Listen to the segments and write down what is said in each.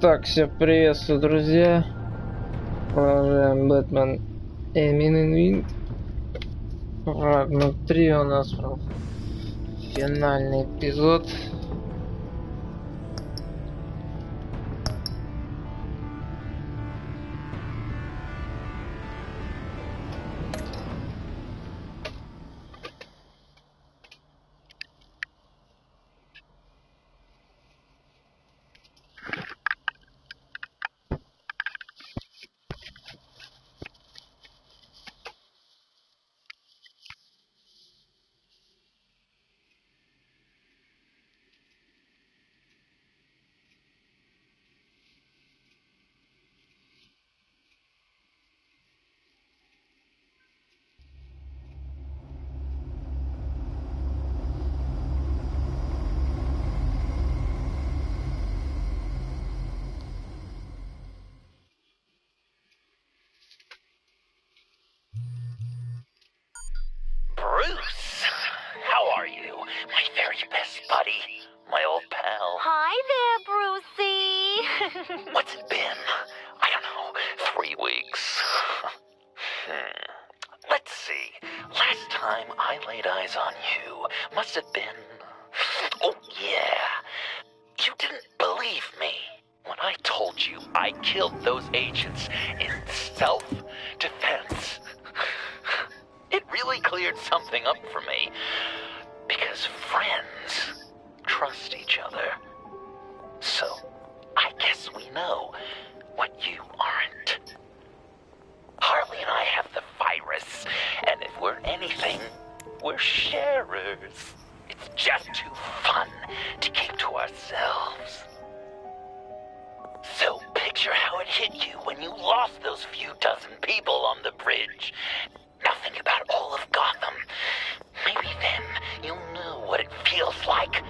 Так, всех приветствую, друзья. Продолжаем Бэтмен Эминвинт. Внутри у нас финальный эпизод. Bruce, how are you? My very best buddy, my old pal. Hi there, Brucey. What's it been? I don't know, 3 weeks. Let's see. Last time I laid eyes on you must have been... Oh, yeah. You didn't believe me when I told you I killed those agents in self-defense. It really cleared something up for me, because friends trust each other. So, I guess we know what you aren't. Harley and I have the virus, and if we're anything, we're sharers. It's just too fun to keep to ourselves. So picture how it hit you when you lost those few dozen people on the bridge. Now think about all of Gotham. Maybe then you'll know what it feels like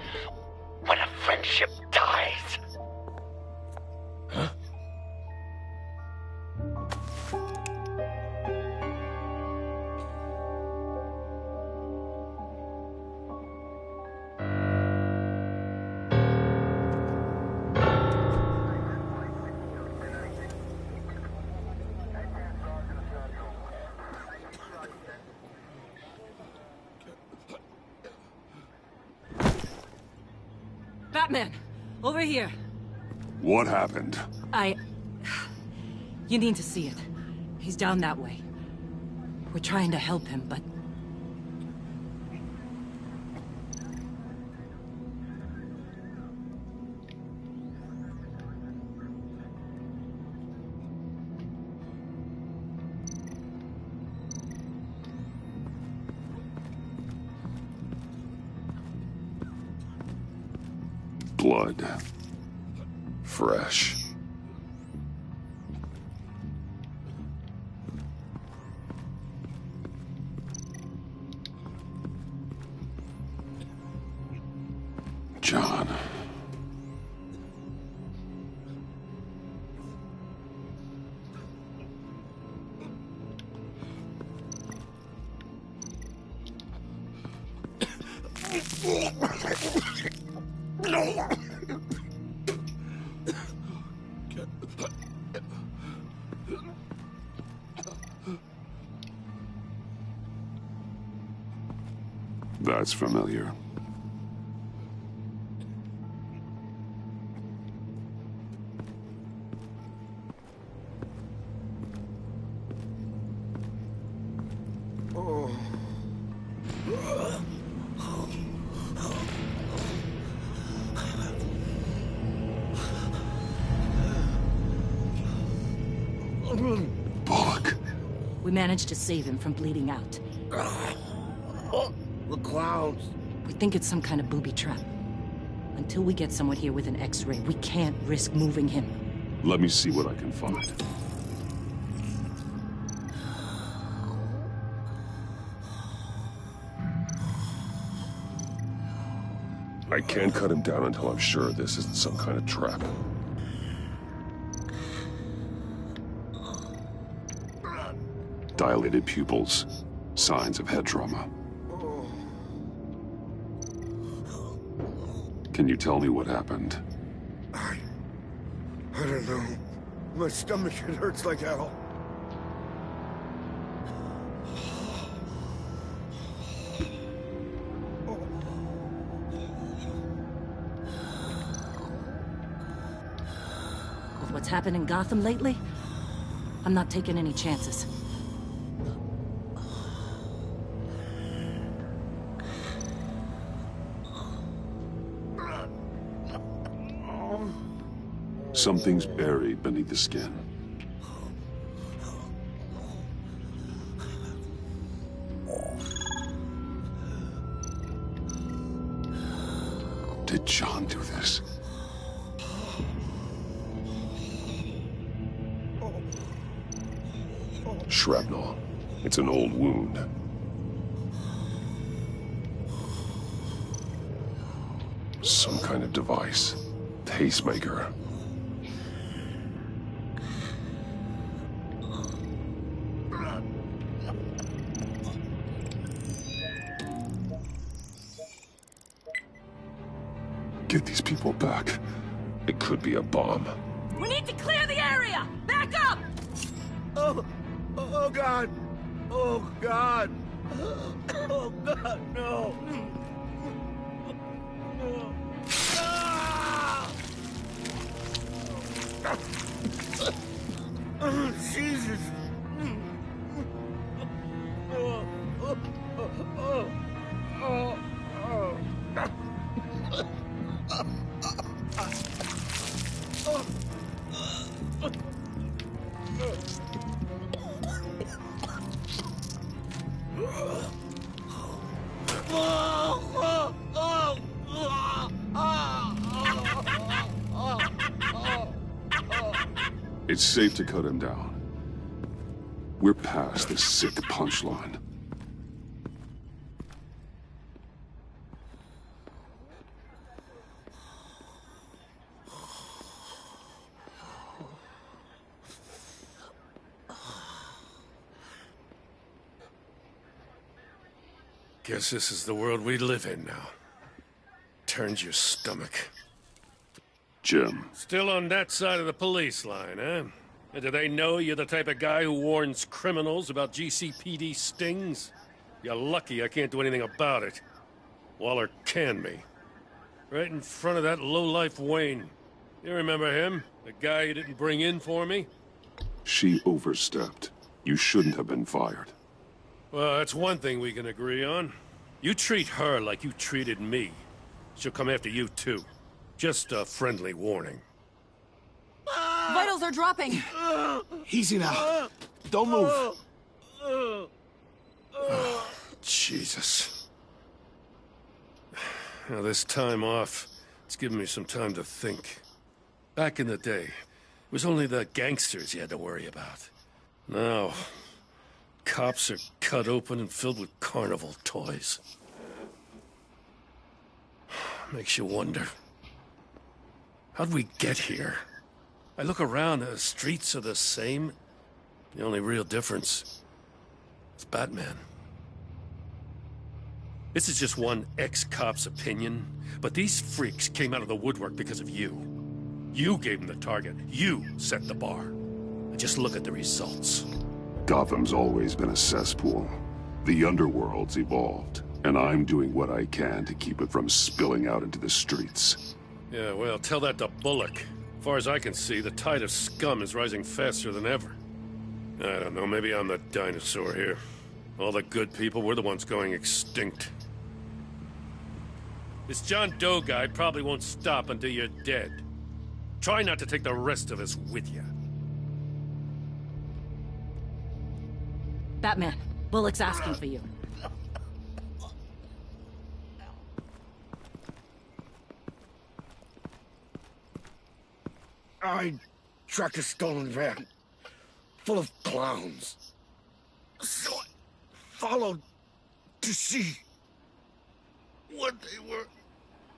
when a friendship dies. Huh? Batman! Over here! What happened? You need to see it. He's down that way. We're trying to help him, but... Blood. Fresh. John. That's familiar. Bullock. We managed to save him from bleeding out. The clouds. We think it's some kind of booby trap. Until we get someone here with an X-ray, we can't risk moving him. Let me see what I can find. I can't cut him down until I'm sure this isn't some kind of trap. Dilated pupils. Signs of head trauma. Can you tell me what happened? I I don't know. My stomach, it hurts like hell. With what's happened in Gotham lately, I'm not taking any chances. Something's buried beneath the skin. Did John do this? Shrapnel. It's an old wound. Some kind of device. Pacemaker. Get these people back. It could be a bomb. We need to clear the area! Back up! Oh God! Oh God! Oh God, no! Oh, Jesus! It's safe to cut him down. We're past this sick punchline. Guess this is the world we live in now. Turns your stomach. Jim. Still on that side of the police line, eh? And do they know you're the type of guy who warns criminals about GCPD stings? You're lucky I can't do anything about it. Waller canned me. Right in front of that lowlife Wayne. You remember him? The guy you didn't bring in for me? She overstepped. You shouldn't have been fired. Well, that's one thing we can agree on. You treat her like you treated me. She'll come after you, too. Just a friendly warning. Vitals are dropping! Easy now. Don't move. Jesus. Now, this time off, it's given me some time to think. Back in the day, it was only the gangsters you had to worry about. Now, cops are cut open and filled with carnival toys. Makes you wonder. How'd we get here? I look around, the streets are the same. The only real difference is Batman. This is just one ex-cop's opinion, but these freaks came out of the woodwork because of you. You gave them the target. You set the bar. And just look at the results. Gotham's always been a cesspool. The underworld's evolved, and I'm doing what I can to keep it from spilling out into the streets. Yeah, well, tell that to Bullock. As far as I can see, the tide of scum is rising faster than ever. I don't know, maybe I'm the dinosaur here. All the good people, we're the ones going extinct. This John Doe guy probably won't stop until you're dead. Try not to take the rest of us with you. Batman, Bullock's asking for you. I tracked a stolen van full of clowns. So I followed to see what they were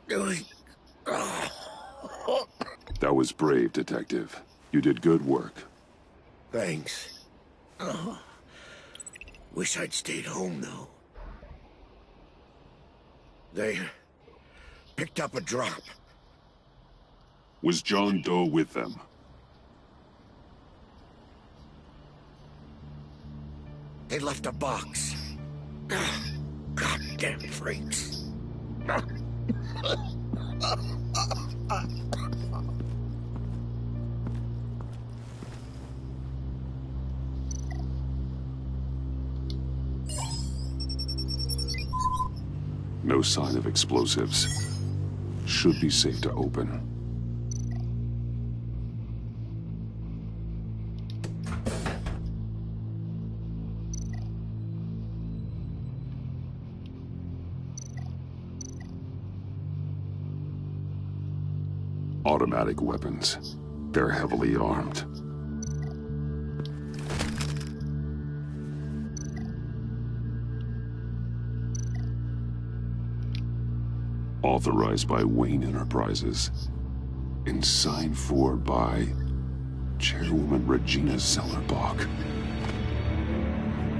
doing. That was brave, Detective. You did good work. Thanks. Wish I'd stayed home, though. They picked up a drop. Was John Doe with them? They left a box. Goddamn freaks. No sign of explosives. Should be safe to open. Automatic weapons. They're heavily armed. Authorized by Wayne Enterprises. And signed for by Chairwoman Regina Zellerbach.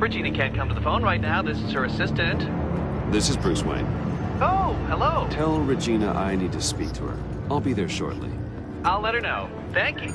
Regina can't come to the phone right now. This is her assistant. This is Bruce Wayne. Oh, hello. Tell Regina I need to speak to her. I'll be there shortly. I'll let her know. Thank you.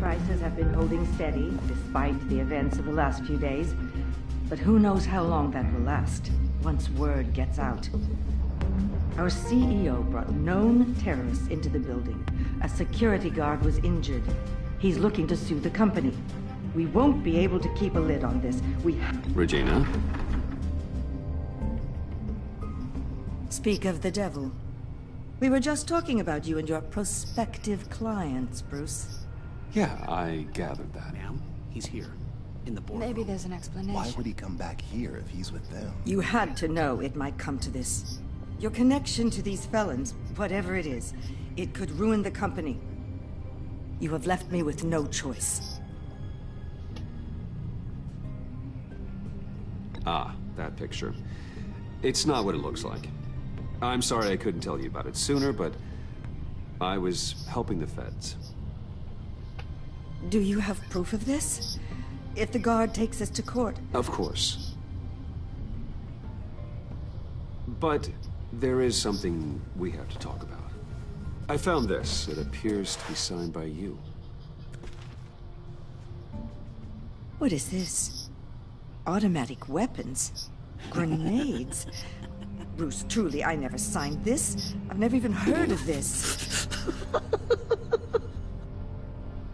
Prices have been holding steady despite the events of the last few days. But who knows how long that will last once word gets out. Our CEO brought known terrorists into the building. A security guard was injured. He's looking to sue the company. We won't be able to keep a lid on this. Regina? Speak of the devil. We were just talking about you and your prospective clients, Bruce. Yeah, I gathered that. Ma'am, he's here. In the boardroom. Maybe there's an explanation. Why would he come back here if he's with them? You had to know it might come to this. Your connection to these felons, whatever it is, it could ruin the company. You have left me with no choice. Ah, that picture. It's not what it looks like. I'm sorry I couldn't tell you about it sooner, but I was helping the feds. Do you have proof of this? If the guard takes us to court? Of course. But there is something we have to talk about. I found this. It appears to be signed by you. What is this? Automatic weapons? Grenades? Bruce, truly, I never signed this. I've never even heard of this.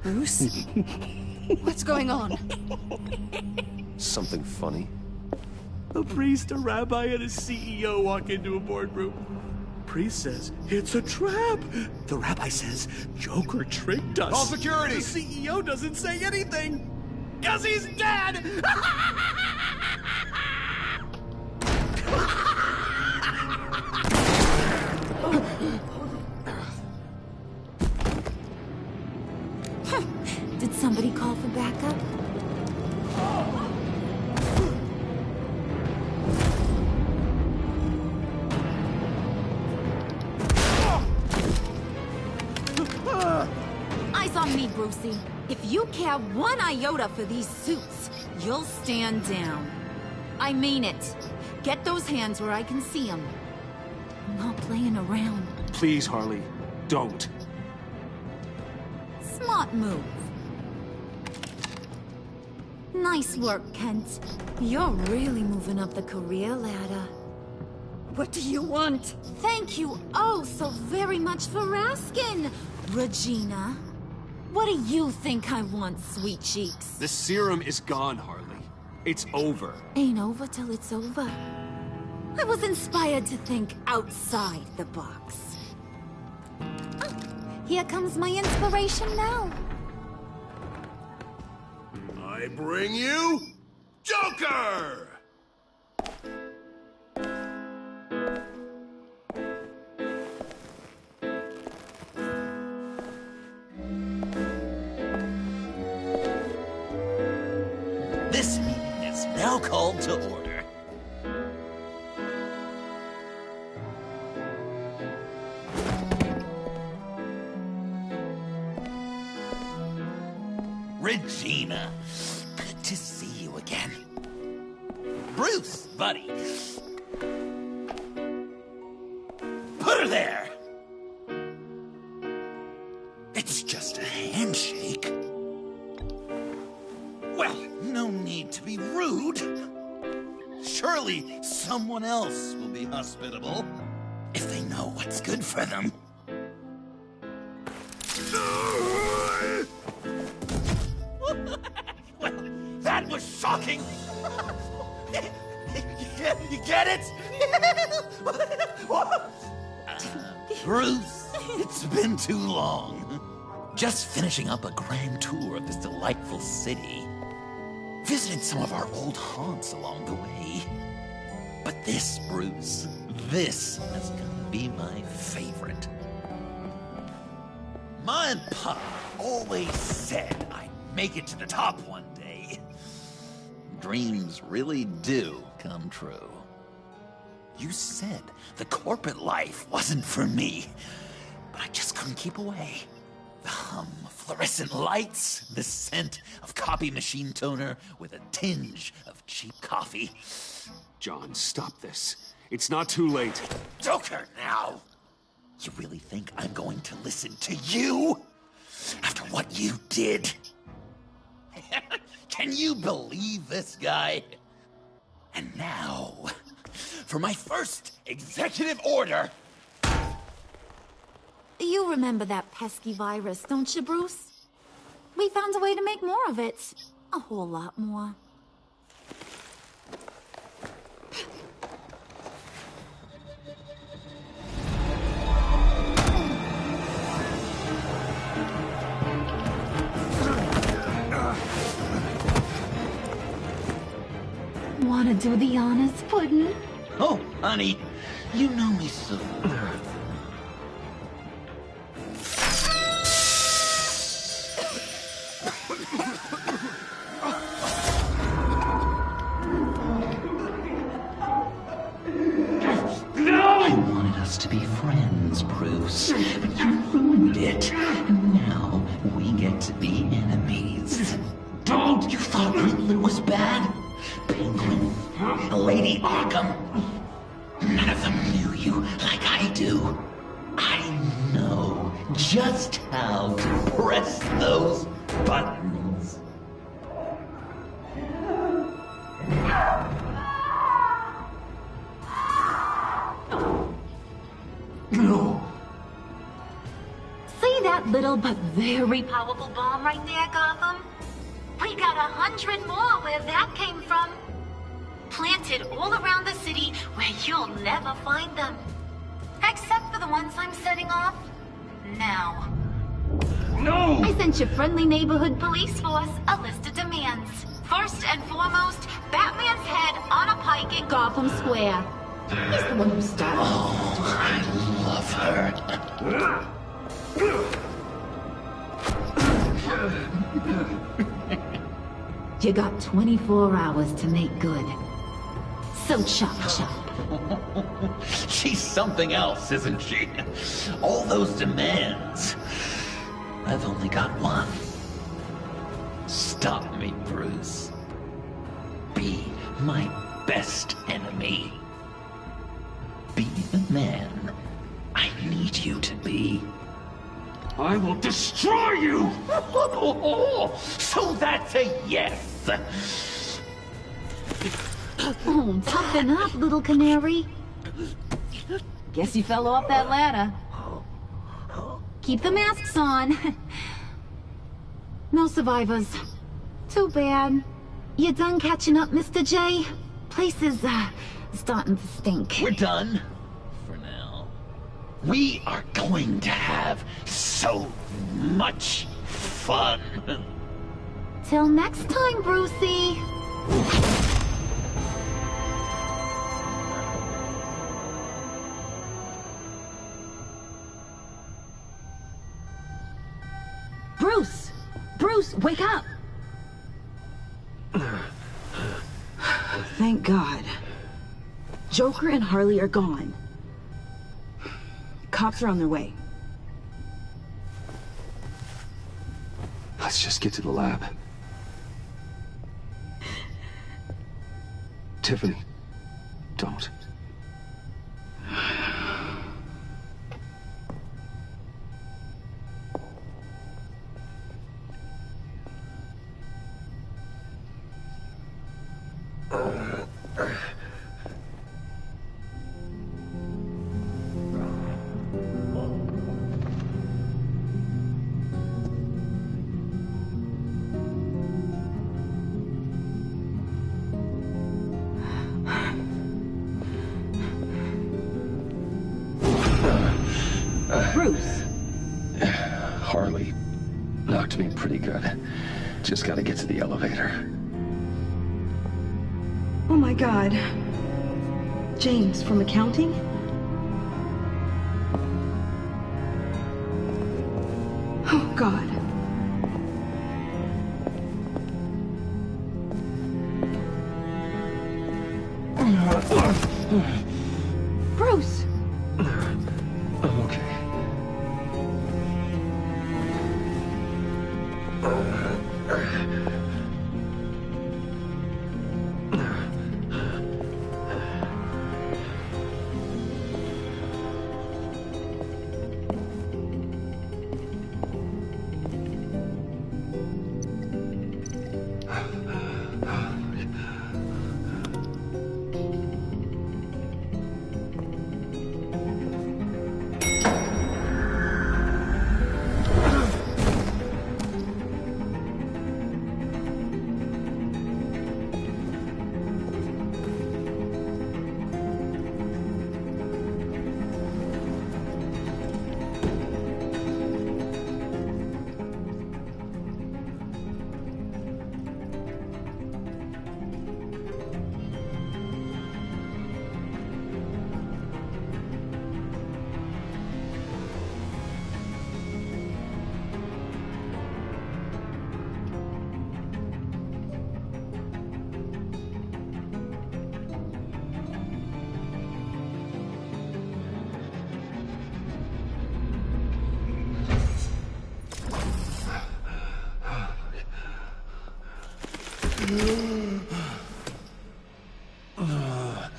Bruce? What's going on? Something funny? A priest, a rabbi, and a CEO walk into a boardroom. Priest says, it's a trap. The rabbi says, Joker tricked us. Call security! The CEO doesn't say anything. 'Cause he's dead! Did somebody call for backup? Eyes on me, Brucey. If you care one iota for these suits, you'll stand down. I mean it. Get those hands where I can see them. I'm not playing around. Please, Harley, don't. Smart move. Nice work, Kent. You're really moving up the career ladder. What do you want? Thank you oh so very much for asking, Regina. What do you think I want, sweet cheeks? The serum is gone, Harley. It's over. Ain't over till it's over. I was inspired to think outside the box. Oh, here comes my inspiration now. I bring you Joker! This meeting is now called to order. Regina, good to see you again. Bruce, buddy. Put her there. It's just a handshake. Well, no need to be rude. Surely someone else will be hospitable if they know what's good for them. Well, that was shocking. You get it? Bruce, it's been too long. Just finishing up a grand tour of this delightful city. Visited some of our old haunts along the way. But this, Bruce, this is gonna be my favorite. Ma and Pa always said I'd make it to the top one day. Dreams really do come true. You said the corporate life wasn't for me, but I just couldn't keep away. The hum of fluorescent lights, the scent of copy machine toner with a tinge of cheap coffee. John, stop this. It's not too late. Joker now! You really think I'm going to listen to you? After what you did? Can you believe this guy? And now, for my first executive order. You remember that pesky virus, don't you, Bruce? We found a way to make more of it. A whole lot more. Wanna do the honors, Puddin'? Oh, honey, you know me so well. I wanted us to be friends, Bruce, but you ruined it. And now we get to be enemies. Don't! You thought Riddler was bad? Penguin, Lady Arkham. None of them knew you like I do. I know just how to press those buttons. No. See that little but very powerful bomb right there, Gotham? We got 100 more where that came from. Planted all around the city where you'll never find them. Except for the ones I'm setting off now. No! I sent your friendly neighborhood police force a list of demands. First and foremost, Batman's head on a pike in Gotham Square. He's the one who started. Oh, I love her. You got 24 hours to make good. So chop chop. She's something else, isn't she? All those demands. I've only got one. Stop me, Bruce. Be my best enemy. Be the man I need you to be. I will destroy you! So that's a yes. Oh, toughen up, little canary. Guess you fell off that ladder. Keep the masks on. No survivors. Too bad. You done catching up, Mr. J? Place is, starting to stink. We're done. For now. We are going to have so much fun. Till next time, Brucey. Bruce! Bruce, wake up! Thank God. Joker and Harley are gone. Cops are on their way. Let's just get to the lab. Tiffany, don't. Bruce! Harley knocked me pretty good. Just gotta get to the elevator. Oh my God. James, from accounting? Oh God. Bruce! I'm okay.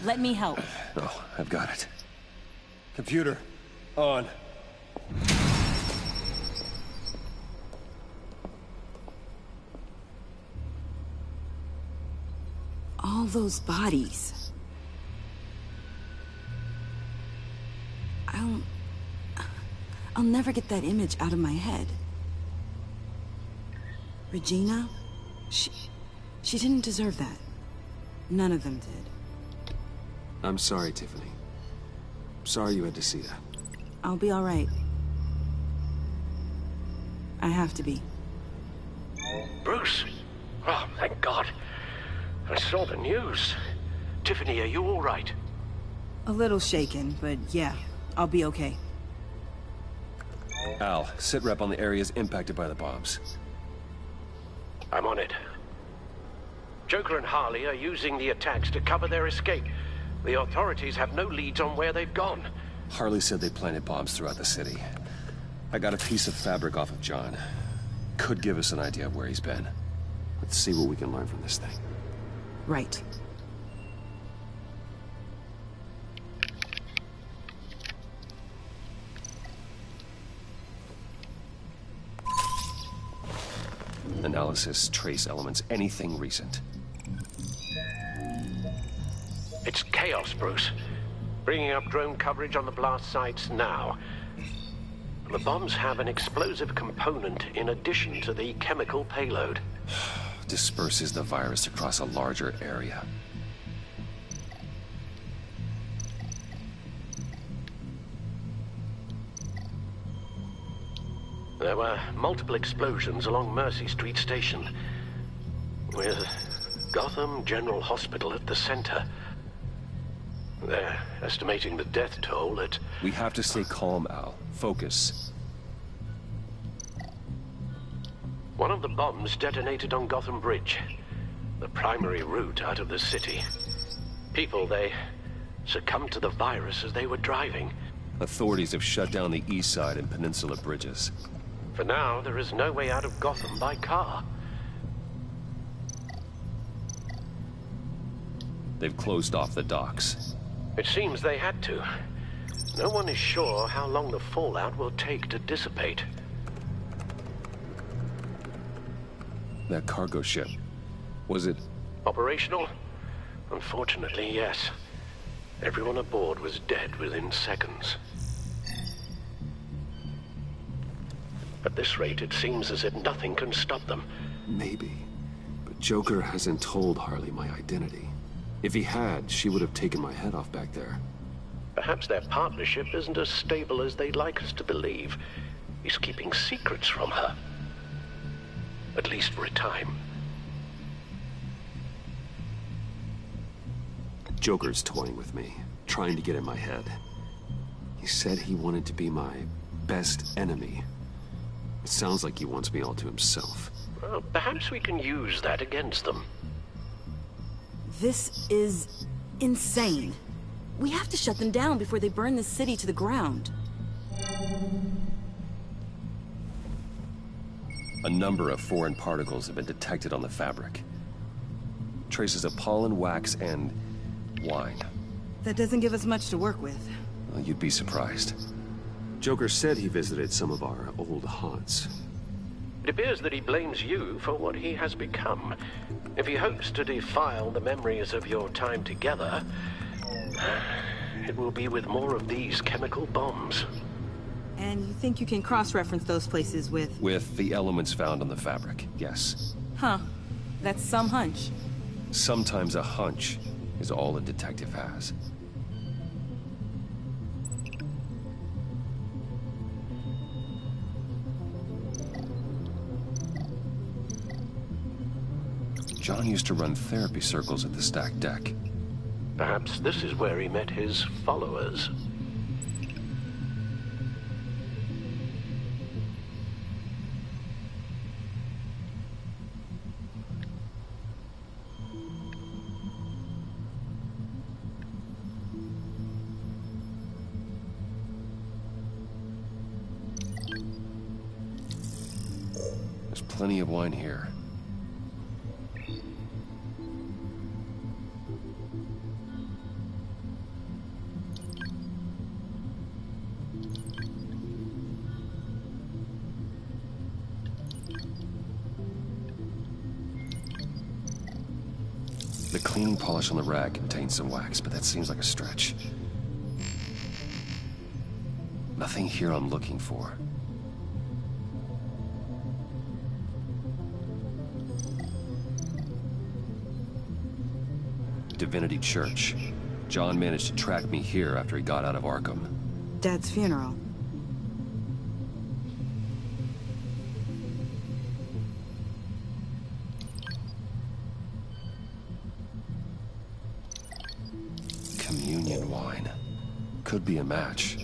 Let me help. Oh, I've got it. Computer, on. All those bodies. I'll never get that image out of my head. Regina, she didn't deserve that. None of them did. I'm sorry, Tiffany. Sorry you had to see that. I'll be all right. I have to be. Bruce! Oh, thank God. I saw the news. Tiffany, are you all right? A little shaken, but yeah, I'll be okay. Al, sit rep on the areas impacted by the bombs. I'm on it. Joker and Harley are using the attacks to cover their escape. The authorities have no leads on where they've gone. Harley said they planted bombs throughout the city. I got a piece of fabric off of John. Could give us an idea of where he's been. Let's see what we can learn from this thing. Right. Analysis, trace elements, anything recent. It's chaos, Bruce. Bringing up drone coverage on the blast sites now. The bombs have an explosive component in addition to the chemical payload. disperses the virus across a larger area. There were multiple explosions along Mercy Street Station, with Gotham General Hospital at the center. They're estimating the death toll at... We have to stay calm, Al. Focus. One of the bombs detonated on Gotham Bridge, the primary route out of the city. People, they succumbed to the virus as they were driving. Authorities have shut down the east side and peninsula bridges. For now, there is no way out of Gotham by car. They've closed off the docks. It seems they had to. No one is sure how long the fallout will take to dissipate. That cargo ship, was it... Operational? Unfortunately, yes. Everyone aboard was dead within seconds. At this rate, it seems as if nothing can stop them. Maybe. But Joker hasn't told Harley my identity. If he had, she would have taken my head off back there. Perhaps their partnership isn't as stable as they'd like us to believe. He's keeping secrets from her. At least for a time. Joker's toying with me, trying to get in my head. He said he wanted to be my best enemy. It sounds like he wants me all to himself. Well, perhaps we can use that against them. This is insane. We have to shut them down before they burn the city to the ground. A number of foreign particles have been detected on the fabric. Traces of pollen, wax, and wine. That doesn't give us much to work with. Well, you'd be surprised. Joker said he visited some of our old haunts. It appears that he blames you for what he has become. If he hopes to defile the memories of your time together, it will be with more of these chemical bombs. And you think you can cross-reference those places with... With the elements found on the fabric, yes. Huh. That's some hunch. Sometimes a hunch is all a detective has. John used to run therapy circles at the stacked deck. Perhaps this is where he met his followers. There's plenty of wine here. The cleaning polish on the rag contains some wax, but that seems like a stretch. Nothing here I'm looking for. Divinity Church. John managed to track me here after he got out of Arkham. Dad's funeral. Communion wine. Could be a match.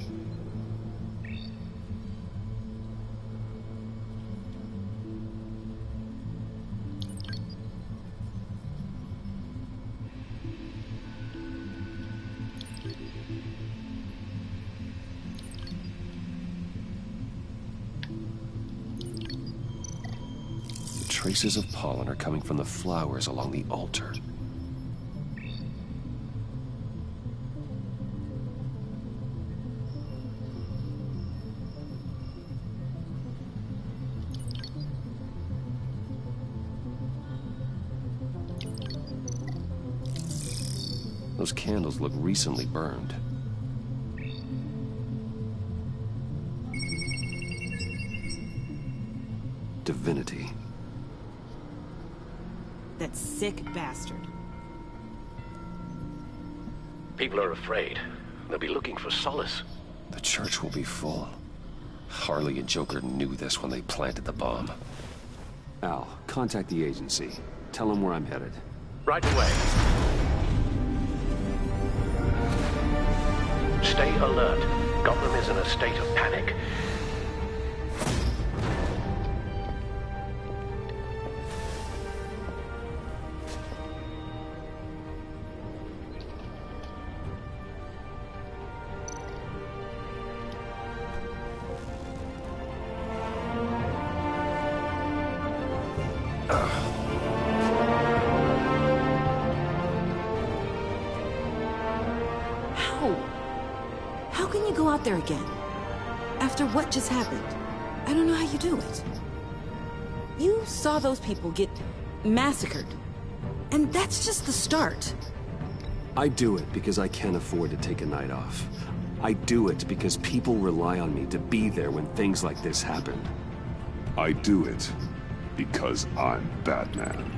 The traces of pollen are coming from the flowers along the altar. Those candles look recently burned. Divinity. That sick bastard. People are afraid. They'll be looking for solace. The church will be full. Harley and Joker knew this when they planted the bomb. Al, contact the agency. Tell them where I'm headed. Right away. Stay alert. Gotham is in a state of panic. How can you go out there again? After what just happened? I don't know how you do it. You saw those people get massacred. And that's just the start. I do it because I can't afford to take a night off. I do it because people rely on me to be there when things like this happen. I do it because I'm Batman.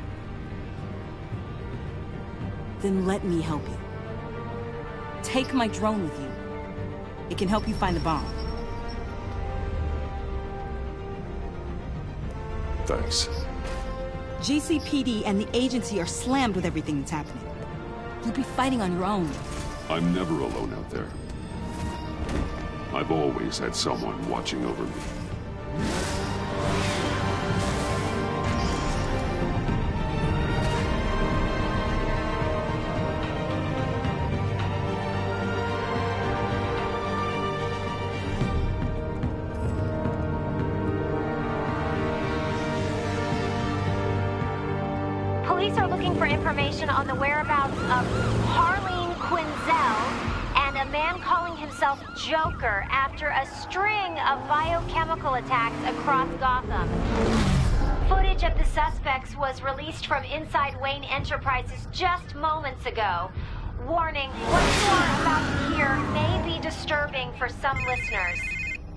Then let me help you. Take my drone with you. It can help you find the bomb. Thanks. GCPD and the agency are slammed with everything that's happening. You'll be fighting on your own. I'm never alone out there. I've always had someone watching over me. Police are looking for information on the whereabouts of Harleen Quinzel and a man calling himself Joker after a string of biochemical attacks across Gotham. Footage of the suspects was released from inside Wayne Enterprises just moments ago. Warning, what you are about to hear may be disturbing for some listeners.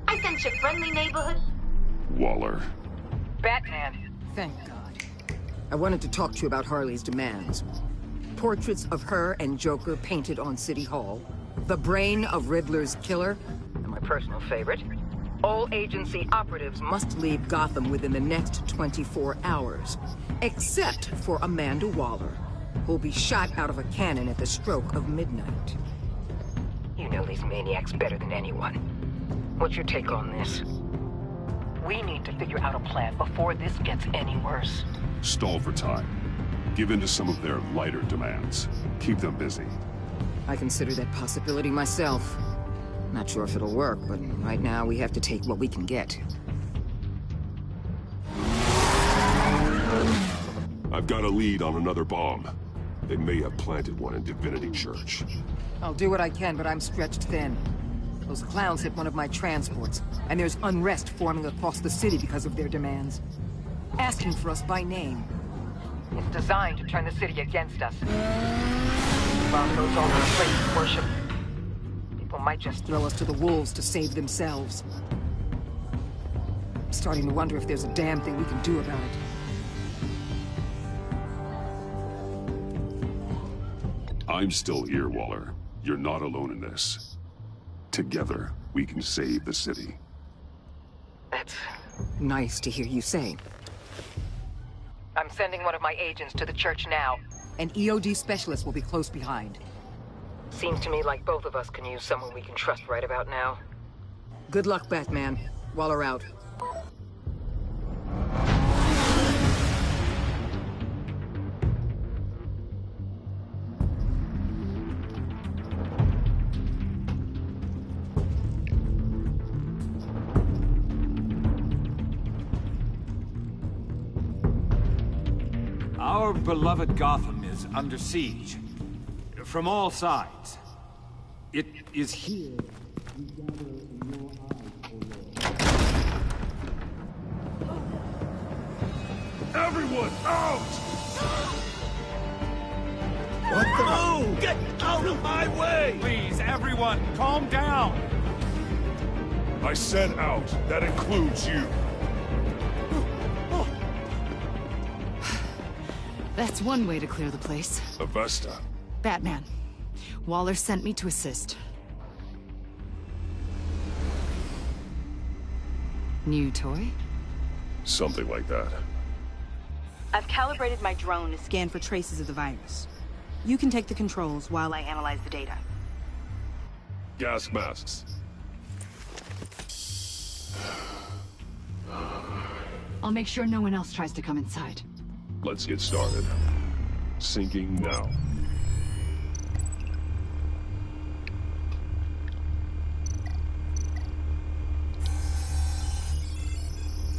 I sent you friendly neighborhood... Waller. Batman. Thank God. I wanted to talk to you about Harley's demands. Portraits of her and Joker painted on City Hall. The brain of Riddler's killer. And my personal favorite. All agency operatives must leave Gotham within the next 24 hours. Except for Amanda Waller, who'll be shot out of a cannon at the stroke of midnight. You know these maniacs better than anyone. What's your take on this? We need to figure out a plan before this gets any worse. Stall for time. Give in to some of their lighter demands. Keep them busy. I consider that possibility myself. Not sure if it'll work, but right now we have to take what we can get. I've got a lead on another bomb. They may have planted one in Divinity Church. I'll do what I can, but I'm stretched thin. Those clowns hit one of my transports, and there's unrest forming across the city because of their demands. Asking for us by name. It's designed to turn the city against us. Bomb goes over a place of worship. People might just throw us to the wolves to save themselves. I'm starting to wonder if there's a damn thing we can do about it. I'm still here, Waller. You're not alone in this. Together, we can save the city. That's nice to hear you say. I'm sending one of my agents to the church now. An EOD specialist will be close behind. Seems to me like both of us can use someone we can trust right about now. Good luck, Batman. Waller out. Our beloved Gotham is under siege. From all sides. It is here we gather in your eyes, O Lord. Everyone, out! What the? Oh, get out of my way! Please, everyone, calm down! I said out. That includes you. That's one way to clear the place. Avesta. Batman. Waller sent me to assist. New toy? Something like that. I've calibrated my drone to scan for traces of the virus. You can take the controls while I analyze the data. Gas masks. I'll make sure no one else tries to come inside. Let's get started. Syncing now.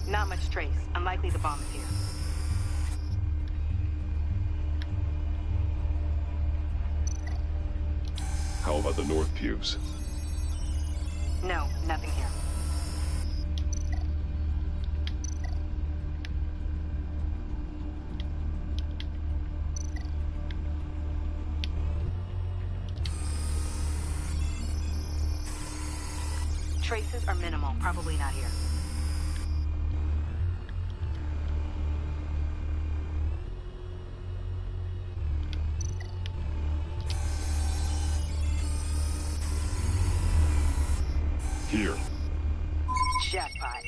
Not much trace. Unlikely the bomb is here. How about the north pews? No, nothing here. Traces are minimal, probably not here. Here. Jackpot.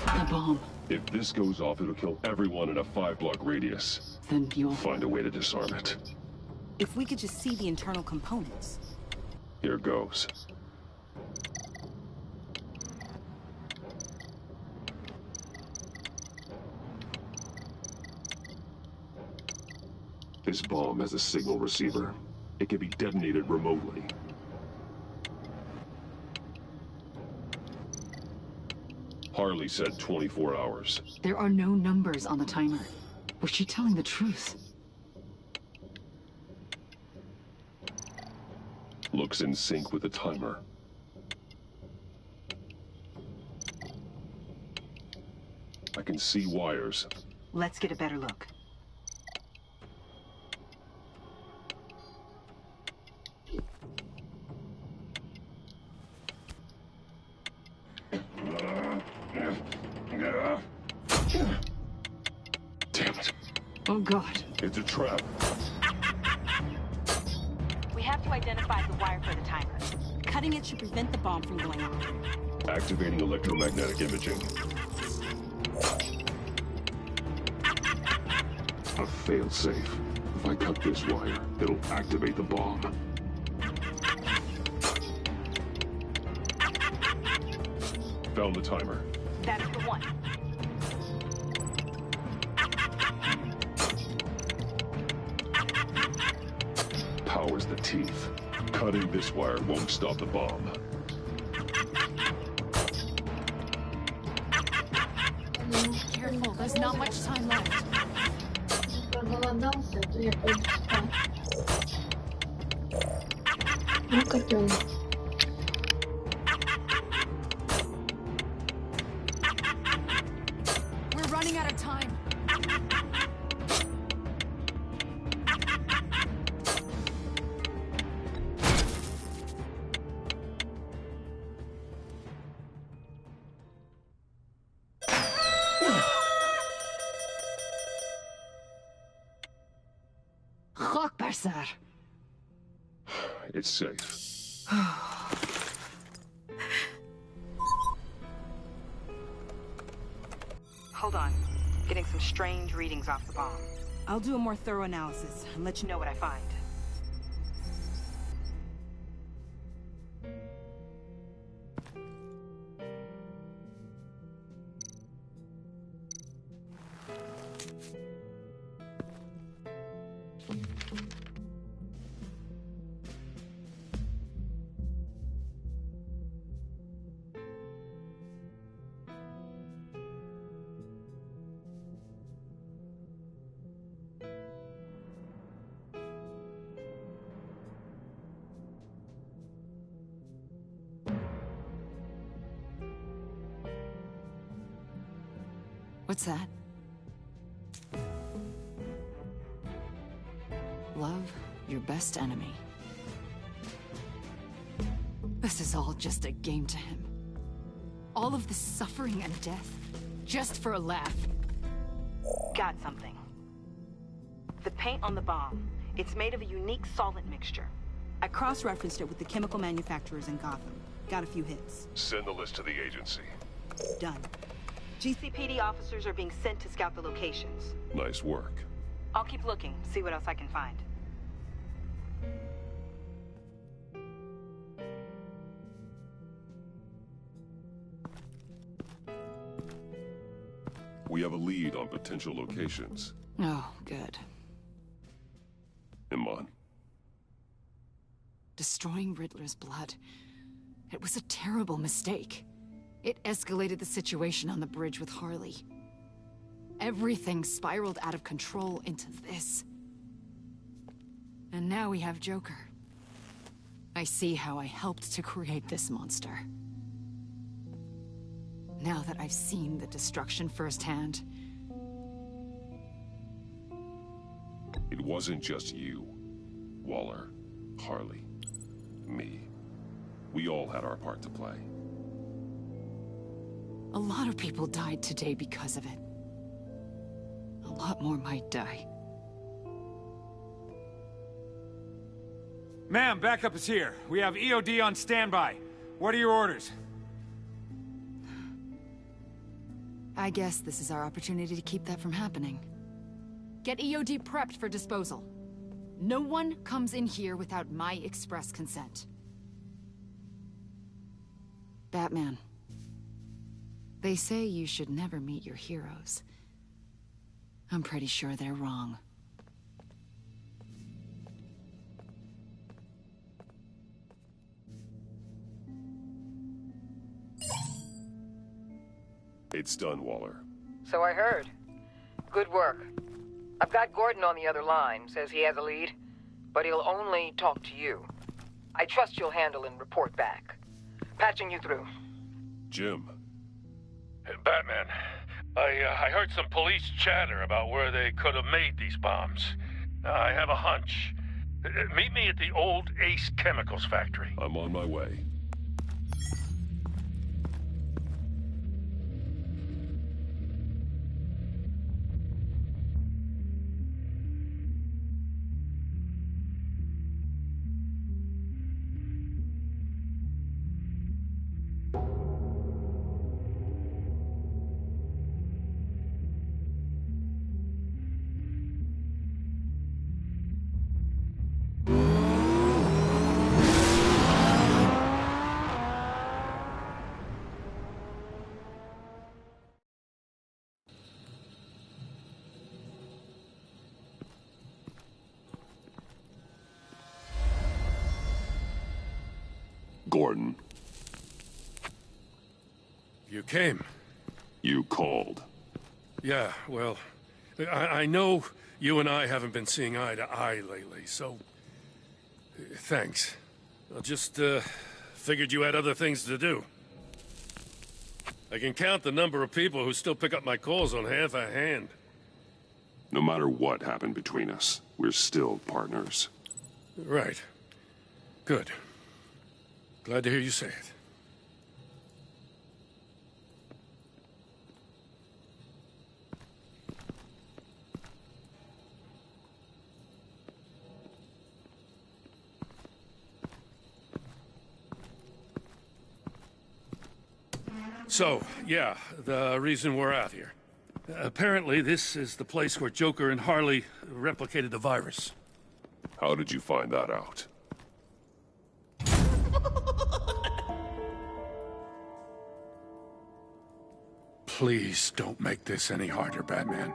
The bomb. If this goes off, it'll kill everyone in a 5-block radius. Then you'll find a way to disarm it. If we could just see the internal components. Here goes. This bomb has a signal receiver. It can be detonated remotely. Harley said 24 hours. There are no numbers on the timer. Was she telling the truth? Looks in sync with the timer. I can see wires. Let's get a better look. Damn it. Oh God. It's a trap. We have to identify the wire for the timer. Cutting it should prevent the bomb from going off. Activating electromagnetic imaging. A failsafe. If I cut this wire, it'll activate the bomb. Found the timer. That is the one. Power's the teeth. Cutting this wire won't stop the bomb. Careful, there's not much time left. Проголодался, то я пойду спать. Ну, котенок. We're running out of time. It's safe. Hold on. Getting some strange readings off the bomb. I'll do a more thorough analysis and let you know what I find. What's that? Love your best enemy. This is all just a game to him. All of this suffering and death, just for a laugh. Got something. The paint on the bomb, it's made of a unique solvent mixture. I cross-referenced it with the chemical manufacturers in Gotham. Got a few hits. Send the list to the agency. Done. GCPD officers are being sent to scout the locations. Nice work. I'll keep looking, see what else I can find. We have a lead on potential locations. Oh, good. Iman. Destroying Riddler's blood. It was a terrible mistake. It escalated the situation on the bridge with Harley. Everything spiraled out of control into this. And now we have Joker. I see how I helped to create this monster. Now that I've seen the destruction firsthand... It wasn't just you, Waller, Harley, me. We all had our part to play. A lot of people died today because of it. A lot more might die. Ma'am, backup is here. We have EOD on standby. What are your orders? I guess this is our opportunity to keep that from happening. Get EOD prepped for disposal. No one comes in here without my express consent. Batman. They say you should never meet your heroes. I'm pretty sure they're wrong. It's done, Waller. So I heard. Good work. I've got Gordon on the other line, says he has a lead, but he'll only talk to you. I trust you'll handle and report back. Patching you through. Jim. Batman, I heard some police chatter about where they could have made these bombs. I have a hunch. Meet me at the old Ace Chemicals factory. I'm on my way. Gordon. You came. You called. Yeah, well, I know you and I haven't been seeing eye to eye lately, so... thanks. I just, figured you had other things to do. I can count the number of people who still pick up my calls on half a hand. No matter what happened between us, we're still partners. Right. Good. Glad to hear you say it. So, yeah, the reason we're out here. Apparently, this is the place where Joker and Harley replicated the virus. How did you find that out? Please don't make this any harder, Batman.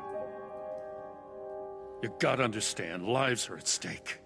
You gotta understand, lives are at stake.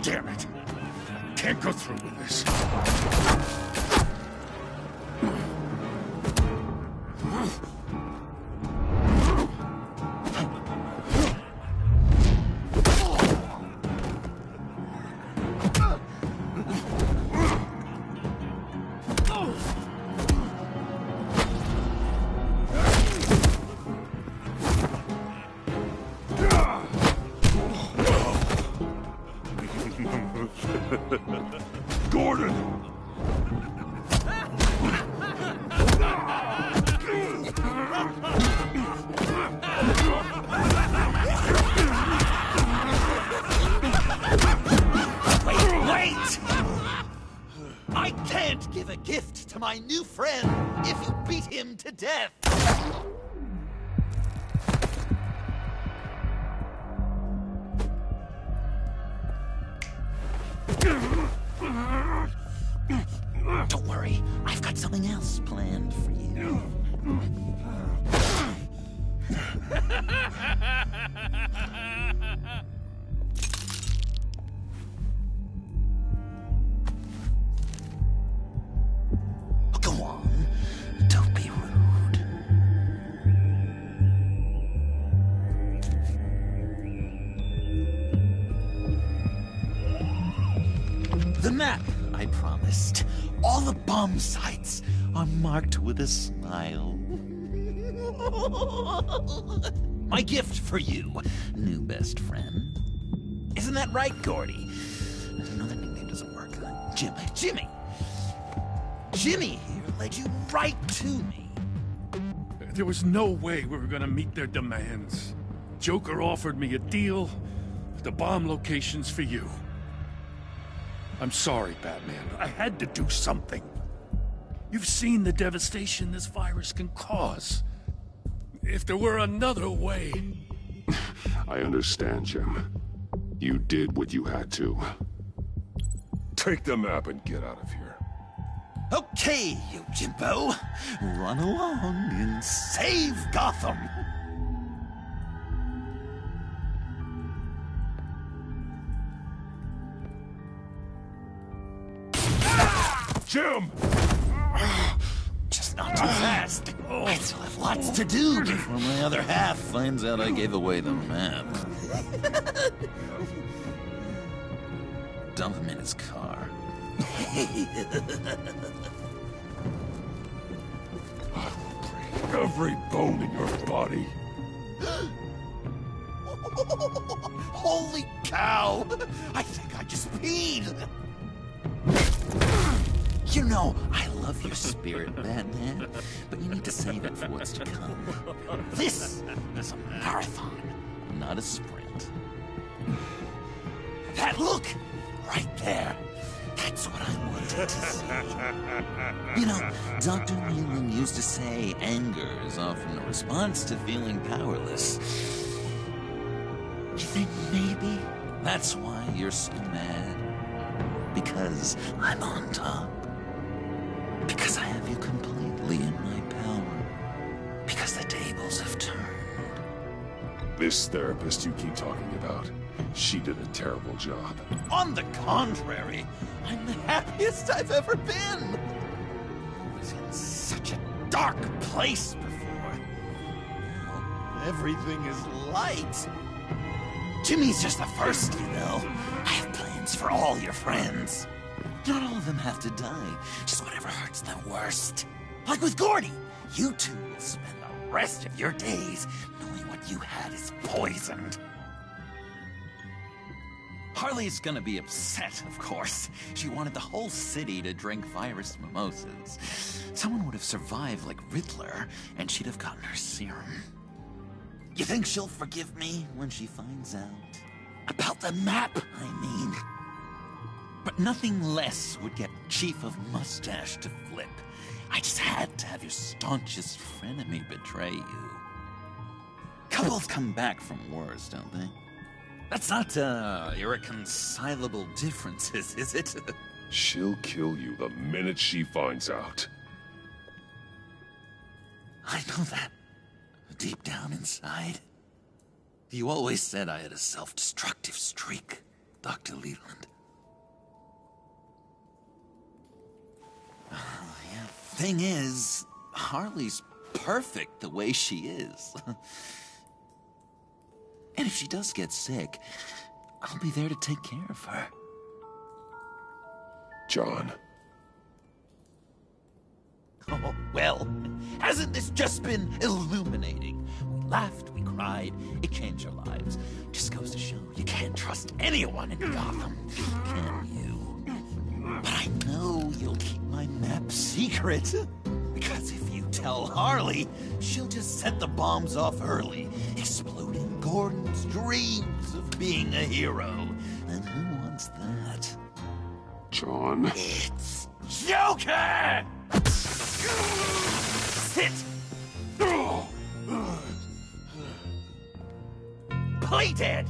Damn it. Can't go through with this. Gordon! Wait! I can't give a gift to my new friend if you beat him to death. Don't worry, I've got something else planned for you. Go on, don't be rude. The map I promised. All the bomb sites are marked with a smile. My gift for you, new best friend. Isn't that right, Gordy? No, that nickname doesn't work. Jimmy. Jimmy here led you right to me. There was no way we were gonna meet their demands. Joker offered me a deal with the bomb locations for you. I'm sorry, Batman. I had to do something. You've seen the devastation this virus can cause. If there were another way... I understand, Jim. You did what you had to. Take the map and get out of here. Okay, you Jimbo. Run along and save Gotham. Jim! Just not too fast. I still have lots to do before my other half finds out I gave away the map. Dump him in his car. I will break every bone in your body. Holy cow! I think I just peed! You know, I love your spirit, Batman, but you need to save it for what's to come. This is a marathon, not a sprint. That look! Right there. That's what I wanted to see. You know, Dr. Newman used to say anger is often a response to feeling powerless. You think maybe that's why you're so mad? Because I'm on top. Because I have you completely in my power. Because the tables have turned. This therapist you keep talking about, she did a terrible job. On the contrary, I'm the happiest I've ever been. I was in such a dark place before. Now everything is light. Jimmy's just the first, you know. I have plans for all your friends. Not all of them have to die, just whatever hurts them worst. Like with Gordy, you two will spend the rest of your days knowing what you had is poisoned. Harley's gonna be upset, of course. She wanted the whole city to drink virus mimosas. Someone would have survived like Riddler, and she'd have gotten her serum. You think she'll forgive me when she finds out? About the map, I mean. But nothing less would get Chief of Mustache to flip. I just had to have your staunchest frenemy betray you. Couples come back from wars, don't they? That's not, irreconcilable differences, is it? She'll kill you the minute she finds out. I know that. Deep down inside. You always said I had a self-destructive streak, Dr. Leland. Yeah. Thing is, Harley's perfect the way she is. And if she does get sick, I'll be there to take care of her. John. Oh, well, hasn't this just been illuminating? We laughed, we cried, it changed our lives. Just goes to show you can't trust anyone in Gotham, can you? But I know you'll keep my map secret. Because if you tell Harley, she'll just set the bombs off early, exploding Gordon's dreams of being a hero. And who wants that? John. It's Joker! Sit! Play dead!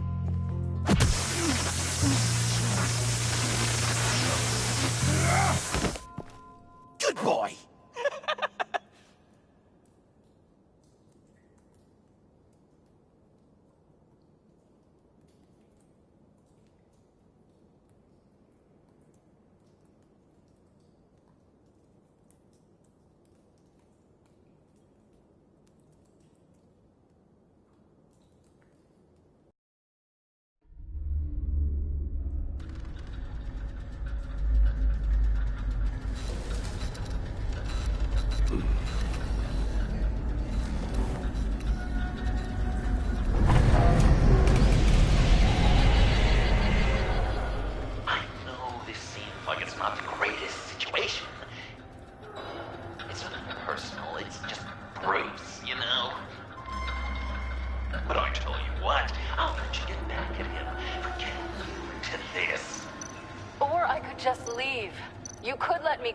Good boy!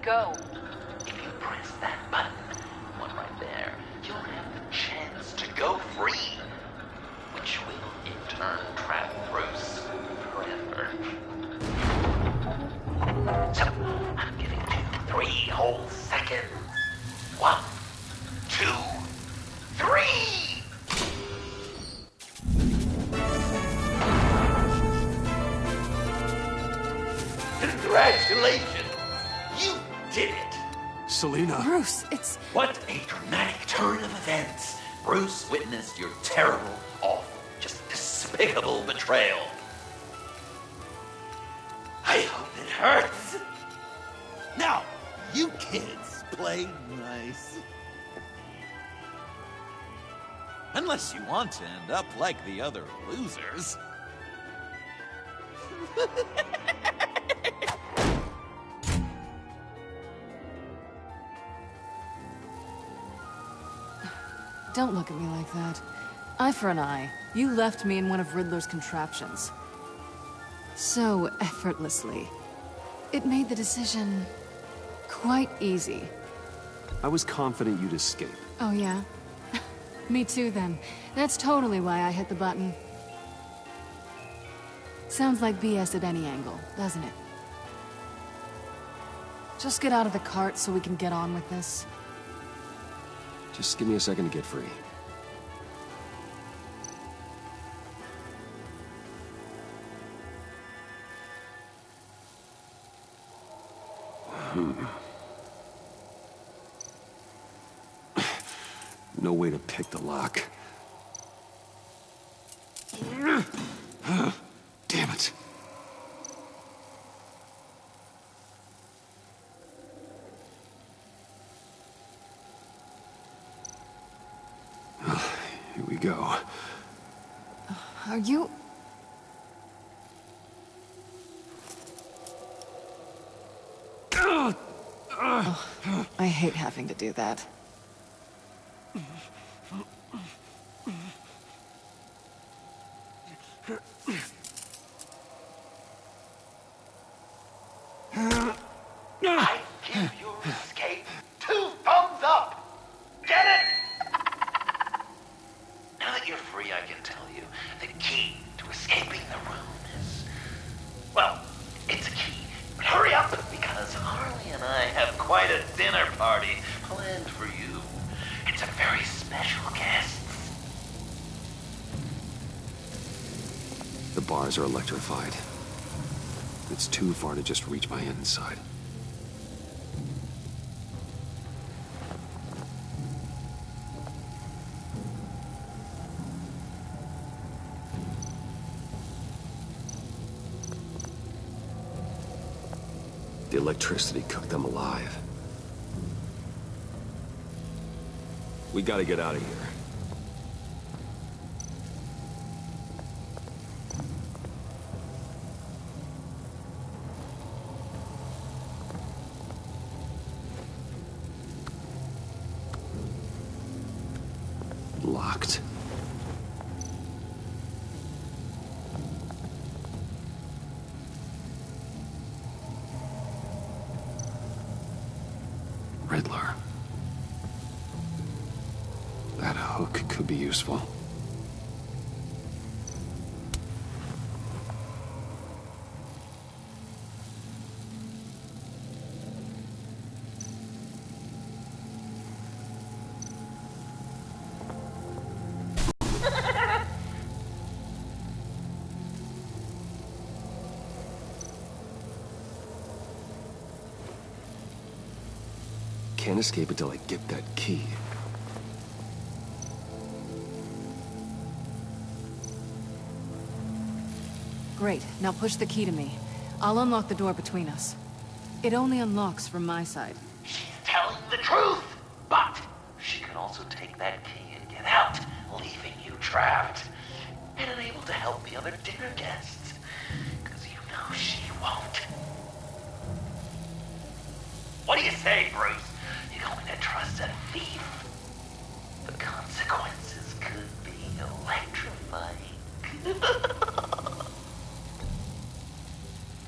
Go. If you press that button, one right there, you'll have the chance to go free, which will in turn trap Bruce forever. So, I'm giving you 3 whole seconds. 1, 2, 3! Congratulations! You did it! Selena. Bruce, it's... What a dramatic turn of events. Bruce witnessed your terrible, awful, just despicable betrayal. I hope it hurts. Now, you kids play nice. Unless you want to end up like the other losers. Don't look at me like that. Eye for an eye. You left me in one of Riddler's contraptions. So effortlessly. It made the decision quite easy. I was confident you'd escape. Oh, yeah? Me too, then. That's totally why I hit the button. Sounds like BS at any angle, doesn't it? Just get out of the cart so we can get on with this. Just give me a second to get free. No way to pick the lock. Damn it. Here we go. Are you... Oh, I hate having to do that. I give your escape 2 thumbs up! Get it? Now that you're free, I can tell you the key to escaping the room is... well, it's a key. But hurry up, because Harley and I have quite a dinner party planned for you. It's a very special guest. The bars are electrified. It's too far to just reach my inside. The electricity cooked them alive. We gotta get out of here. Locked. Riddler. That hook could be useful. Can't escape until I get that key. Great. Now push the key to me. I'll unlock the door between us. It only unlocks from my side. She's telling the truth, but she can also take that key and get out, leaving you trapped, and unable to help the other dinner guests, because you know she won't. What do you say, Bruce? You going to trust a thief? The consequences could be electrifying.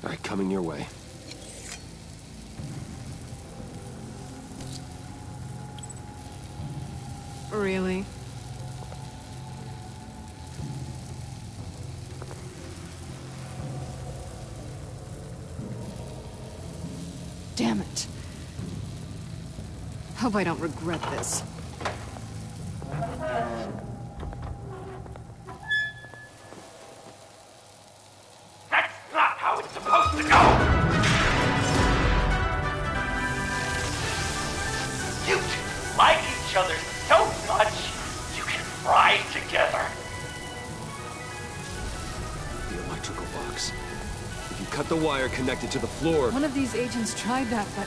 All right, coming your way. Really? Damn it. Hope I don't regret this. That's not how it's supposed to go! You two like each other so much, you can fry together. The electrical box. If you cut the wire connected to the floor... One of these agents tried that, but...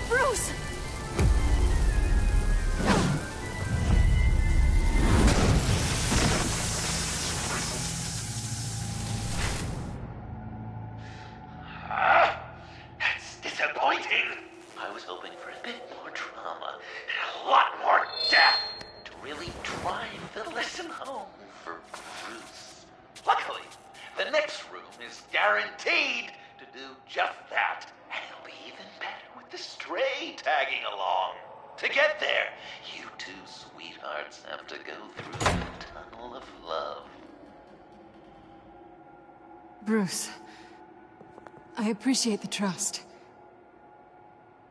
Bruce! That's disappointing. I was hoping for a bit more drama and a lot more death to really drive the lesson home for Bruce. Luckily, the next room is guaranteed to do just that, and it'll be even better with the stray tagging along. To get there, you two sweethearts have to go through the tunnel of love. Bruce, I appreciate the trust.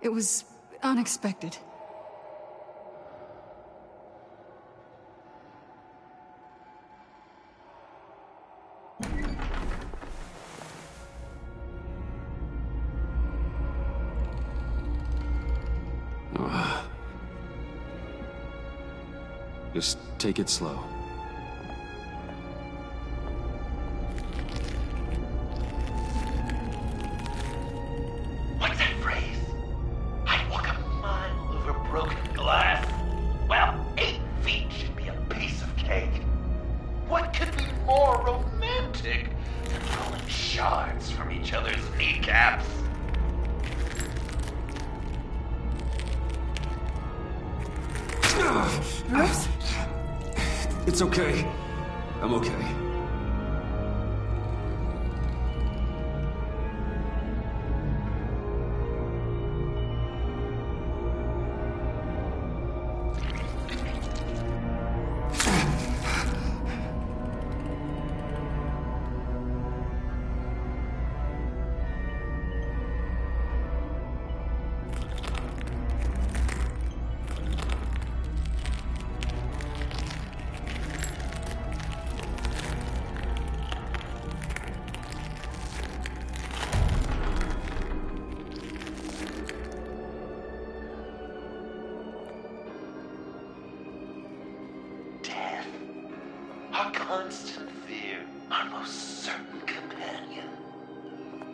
It was unexpected. Just take it slow. What's that phrase? I'd walk a mile over broken glass. Well, 8 feet should be a piece of cake. What could be more romantic than pulling shards from each other's kneecaps? Bruce? It's okay. I'm okay. Our constant fear, our most certain companion.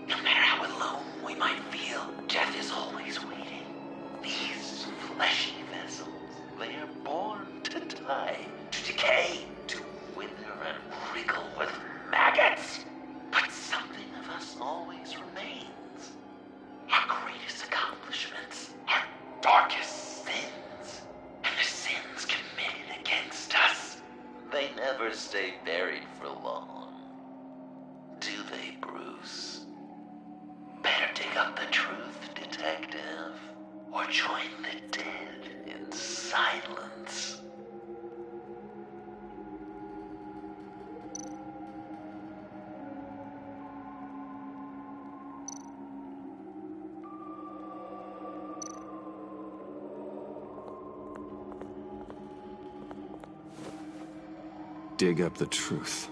No matter how alone we might feel, death is always waiting. These fleshy vessels, they are born to die, to decay, to wither and wriggle with maggots. But something of us always remains. Our greatest accomplishments, our darkest sins, and the sins committed against us. They never stay buried for long. Do they, Bruce? Better dig up the truth, detective, or join the dead in silence. Dig up the truth.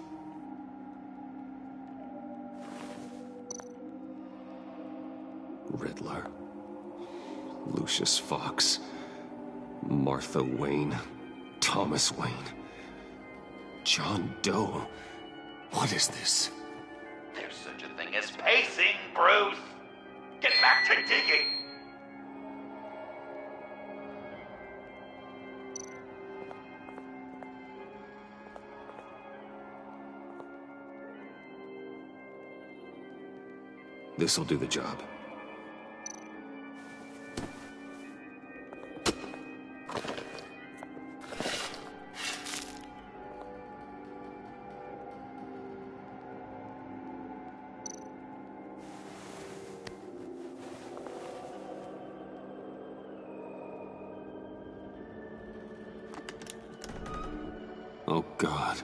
Riddler. Lucius Fox. Martha Wayne. Thomas Wayne. John Doe. What is this? There's such a thing as pacing, Bruce! Get back to digging! This'll do the job. Oh, God.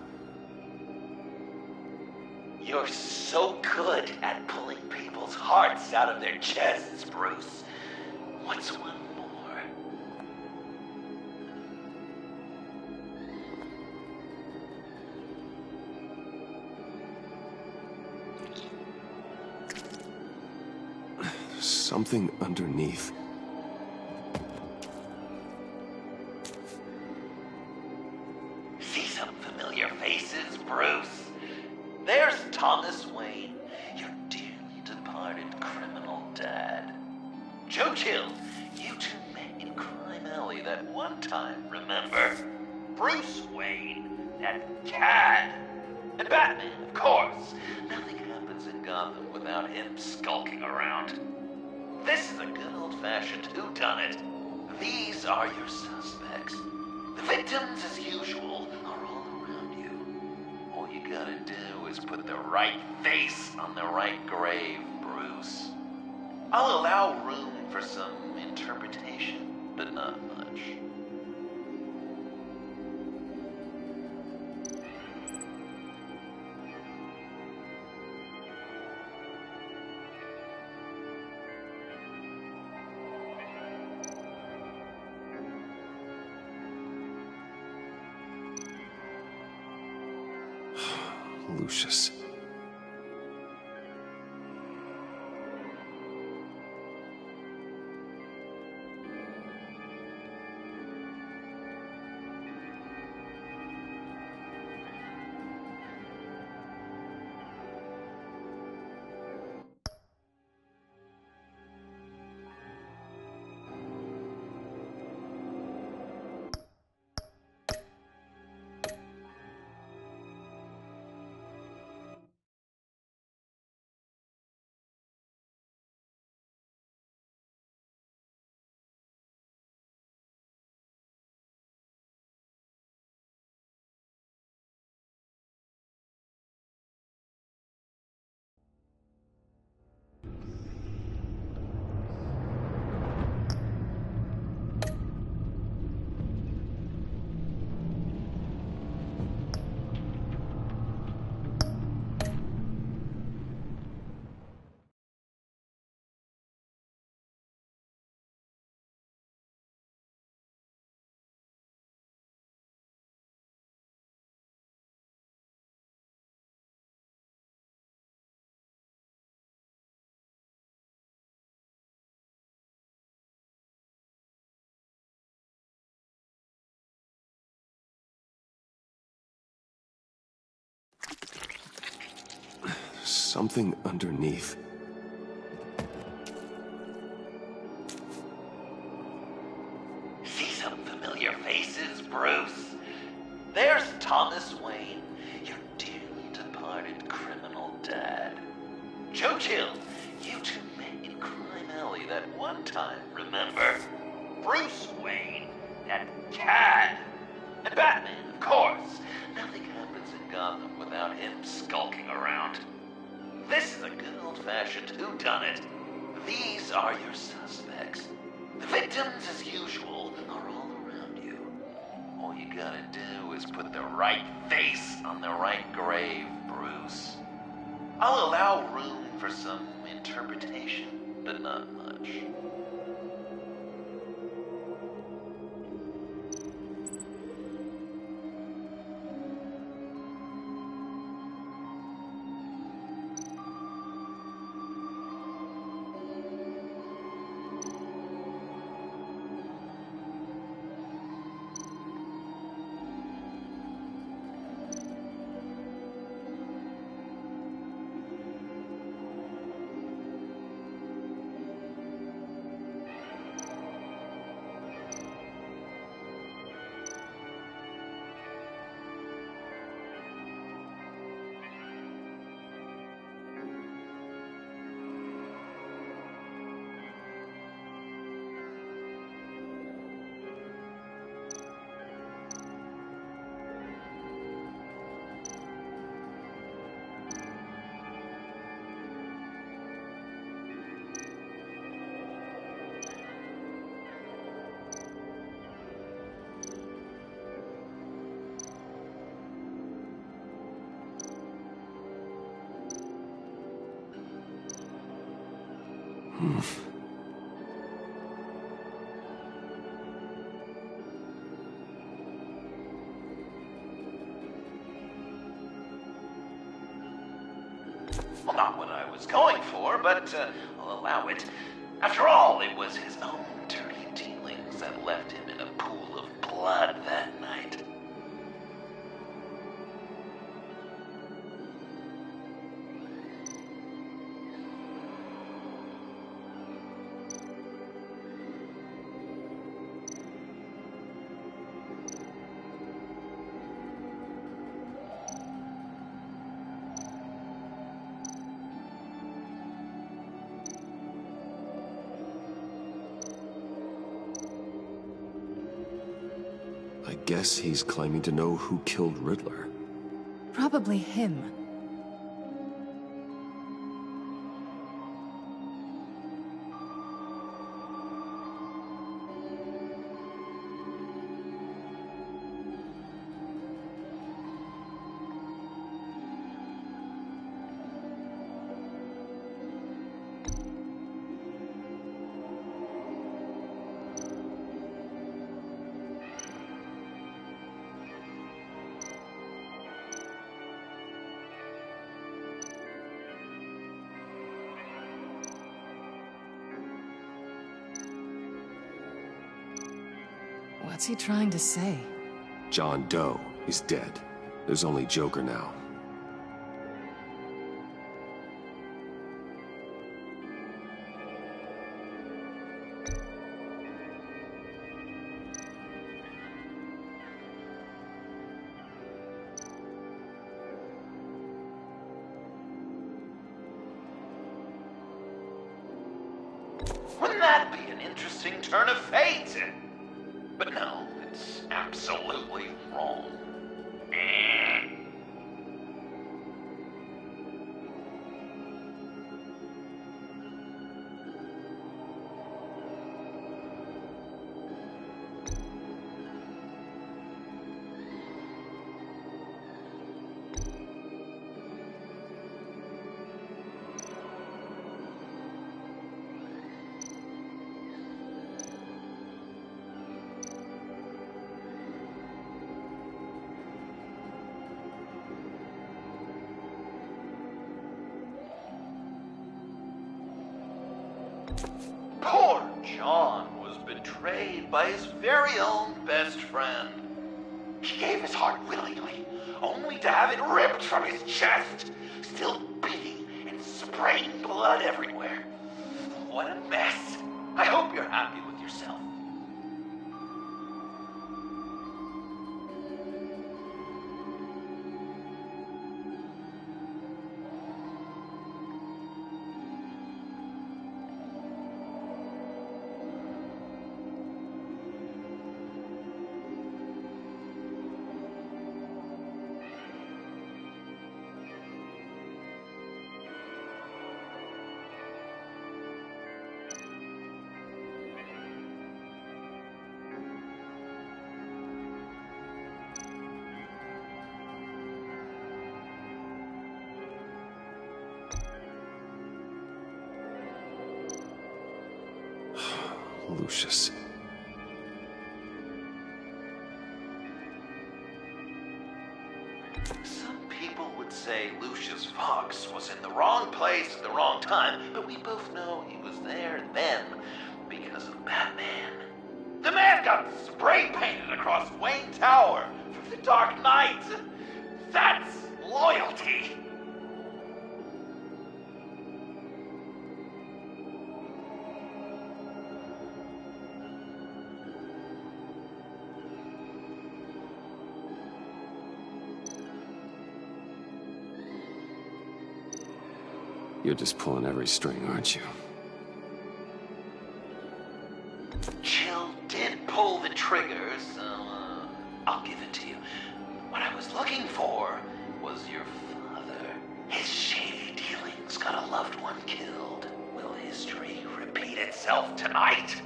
You're so good at pulling people's hearts out of their chests, Bruce. What's one more? Something underneath. See some familiar faces, Bruce? There's Thomas Wayne, your dearly departed criminal dad. Joe Chill, you two met in Crime Alley that one time, remember? Bruce Wayne, that cad. And Batman, of course. Nothing happens in Gotham without him skulking around. This is a good old-fashioned whodunit. These are your suspects. The victims, as usual, are all around you. All you gotta do is put the right face on the right grave, Bruce. I'll allow room for some interpretation, but not much. Lucius. something underneath. See some familiar faces, Bruce? There's Thomas Wayne, your dearly departed criminal dad. Joe Chill, you two met in Crime Alley that one time, remember? Bruce Wayne and Cad. And Batman, of course. Nothing happens in Gotham without him skulking around. This is a good old-fashioned whodunit. These are your suspects. The victims, as usual, are all around you. All you gotta do is put the right face on the right grave, Bruce. I'll allow room for some interpretation, but not much. Well, not what I was going for, but I'll allow it. After all, it was his own dirty dealings that left him in a pool of blood that night. I guess he's claiming to know who killed Riddler. Probably him. What's he trying to say? John Doe is dead. There's only Joker now. Wouldn't that be an interesting turn of fate? But no, it's absolutely wrong. Poor John was betrayed by his very own best friend. He gave his heart willingly, only to have it ripped from his chest, still beating and spraying blood everywhere. What a mess. I hope you're happy with yourself. Lucius. Some people would say Lucius Fox was in the wrong place at the wrong time, but we both know he was there then because of Batman. The man got spray painted across Wayne Tower from the Dark Knight. That's loyalty. You're just pulling every string, aren't you? Jill did pull the trigger, so I'll give it to you. What I was looking for was your father. His shady dealings got a loved one killed. Will history repeat itself tonight?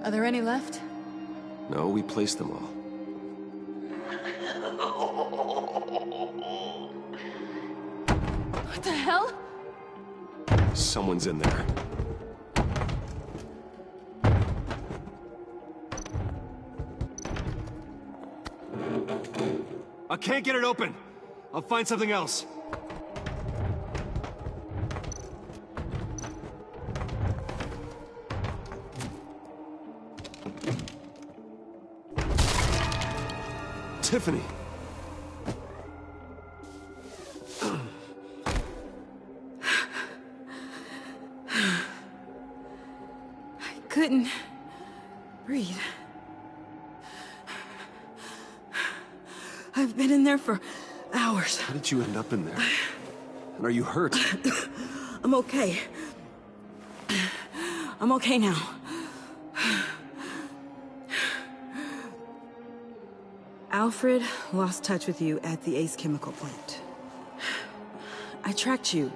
Are there any left? No, we placed them all. What the hell? Someone's in there. I can't get it open. I'll find something else. Tiffany. I couldn't breathe. I've been in there for hours. How did you end up in there? And are you hurt? I'm okay. I'm okay now. Alfred lost touch with you at the Ace Chemical plant. I tracked you.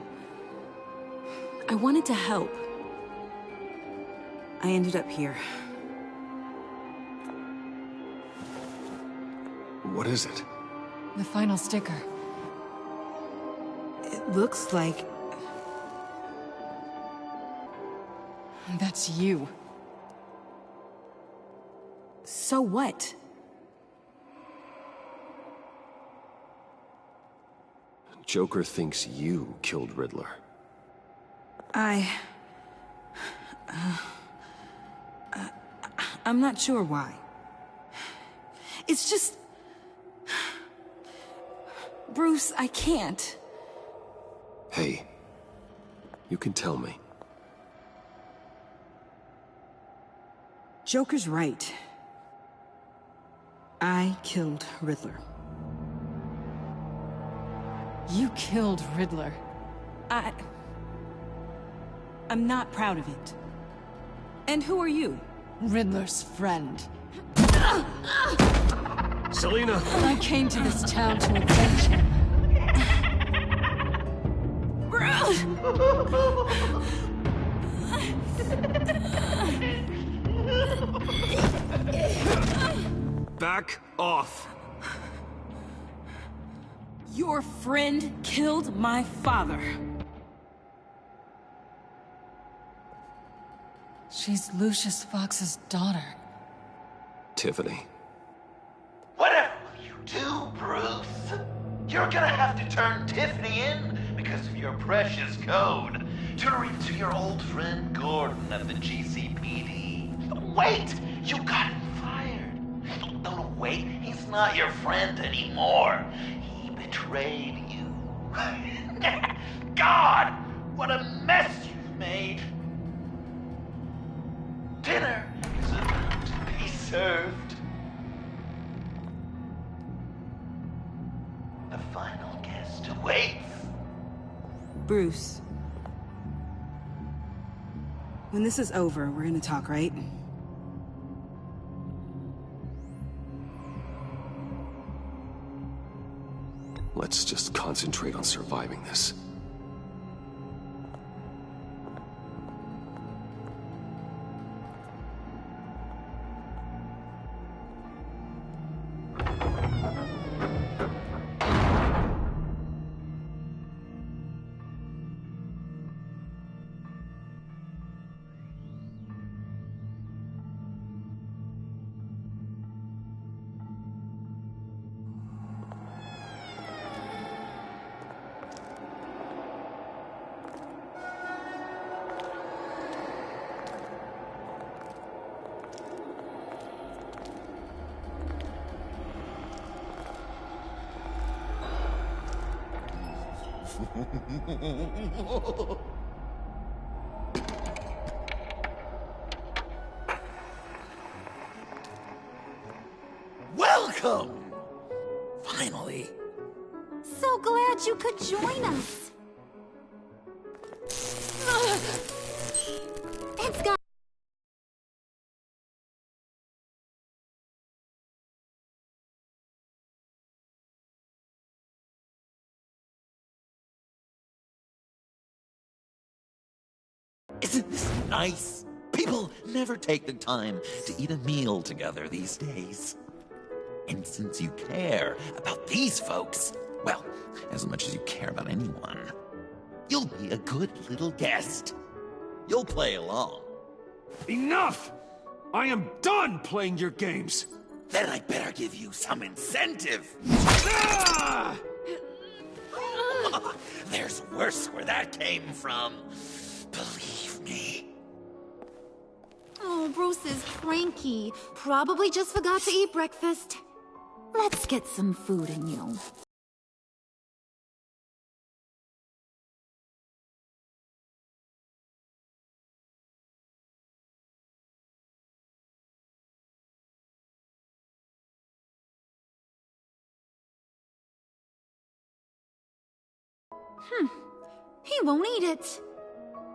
I wanted to help. I ended up here. What is it? The final sticker. It looks like... That's you. So what? Joker thinks you killed Riddler. I'm not sure why. It's just... Bruce, I can't. Hey, you can tell me. Joker's right. I killed Riddler. You killed Riddler. I'm not proud of it. And who are you? Riddler's friend. Selina! I came to this town to avenge him. Bruce! Back off! Your friend killed my father. She's Lucius Fox's daughter. Tiffany. Whatever will you do, Bruce? You're gonna have to turn Tiffany in because of your precious code. Turn her into your old friend Gordon at the GCPD. Wait! You got him fired. No, wait. He's not your friend anymore. He betrayed you. God, what a mess you've made. Dinner is about to be served. The final guest awaits. Bruce. When this is over, we're gonna talk, right? Let's just concentrate on surviving this. Welcome! Finally. So glad you could join us. It's got... Isn't this nice? People never take the time to eat a meal together these days. And since you care about these folks, well, as much as you care about anyone, you'll be a good little guest. You'll play along. Enough! I am done playing your games! Then I better give you some incentive. Ah! There's worse where that came from. Believe me. Oh, Bruce is cranky. Probably just forgot to eat breakfast. Let's get some food in you. He won't eat it.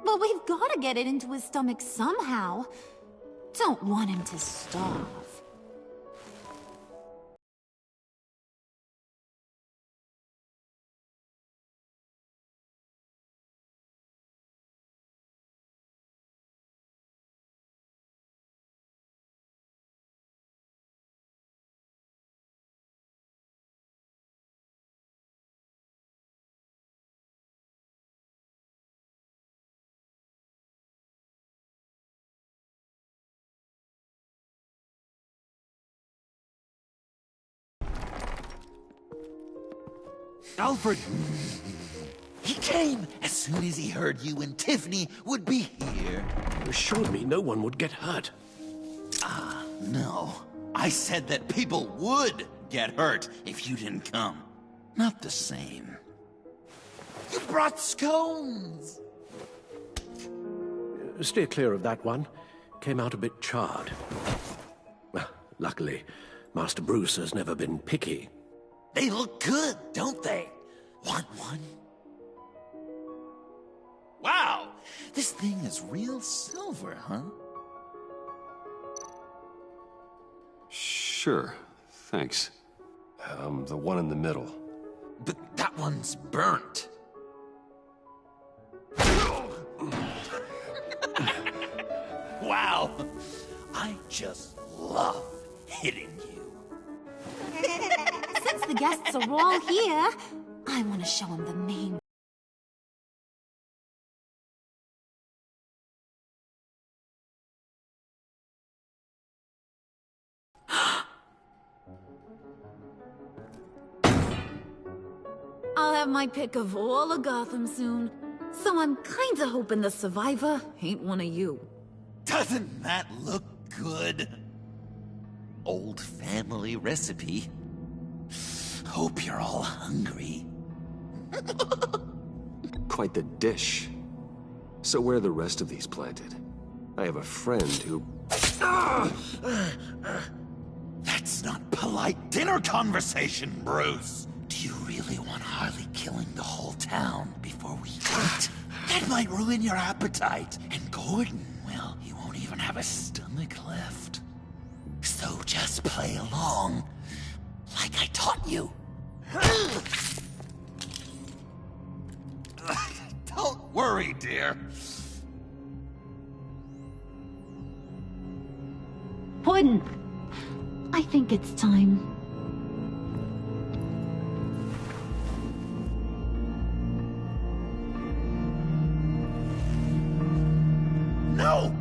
But we've got to get it into his stomach somehow. Don't want him to starve. Alfred! He came as soon as he heard you and Tiffany would be here. You assured me no one would get hurt. No. I said that people would get hurt if you didn't come. Not the same. You brought scones! Steer clear of that one. Came out a bit charred. Well, luckily, Master Bruce has never been picky. They look good, don't they? Want one? Wow! This thing is real silver, huh? Sure, thanks. The one in the middle. But that one's burnt. Wow! I just love hitting you. Since the guests are all here, I want to show them the main... I'll have my pick of all of Gotham soon, so I'm kinda hoping the survivor ain't one of you. Doesn't that look good? Old family recipe. hope you're all hungry. Quite the dish. So where are the rest of these planted? I have a friend who... That's not polite dinner conversation, Bruce. Do you really want Harley killing the whole town before we eat? That might ruin your appetite. And Gordon, well, he won't even have a stomach left. So just play along, like I taught you. Don't worry, dear. Puddin', I think it's time. No!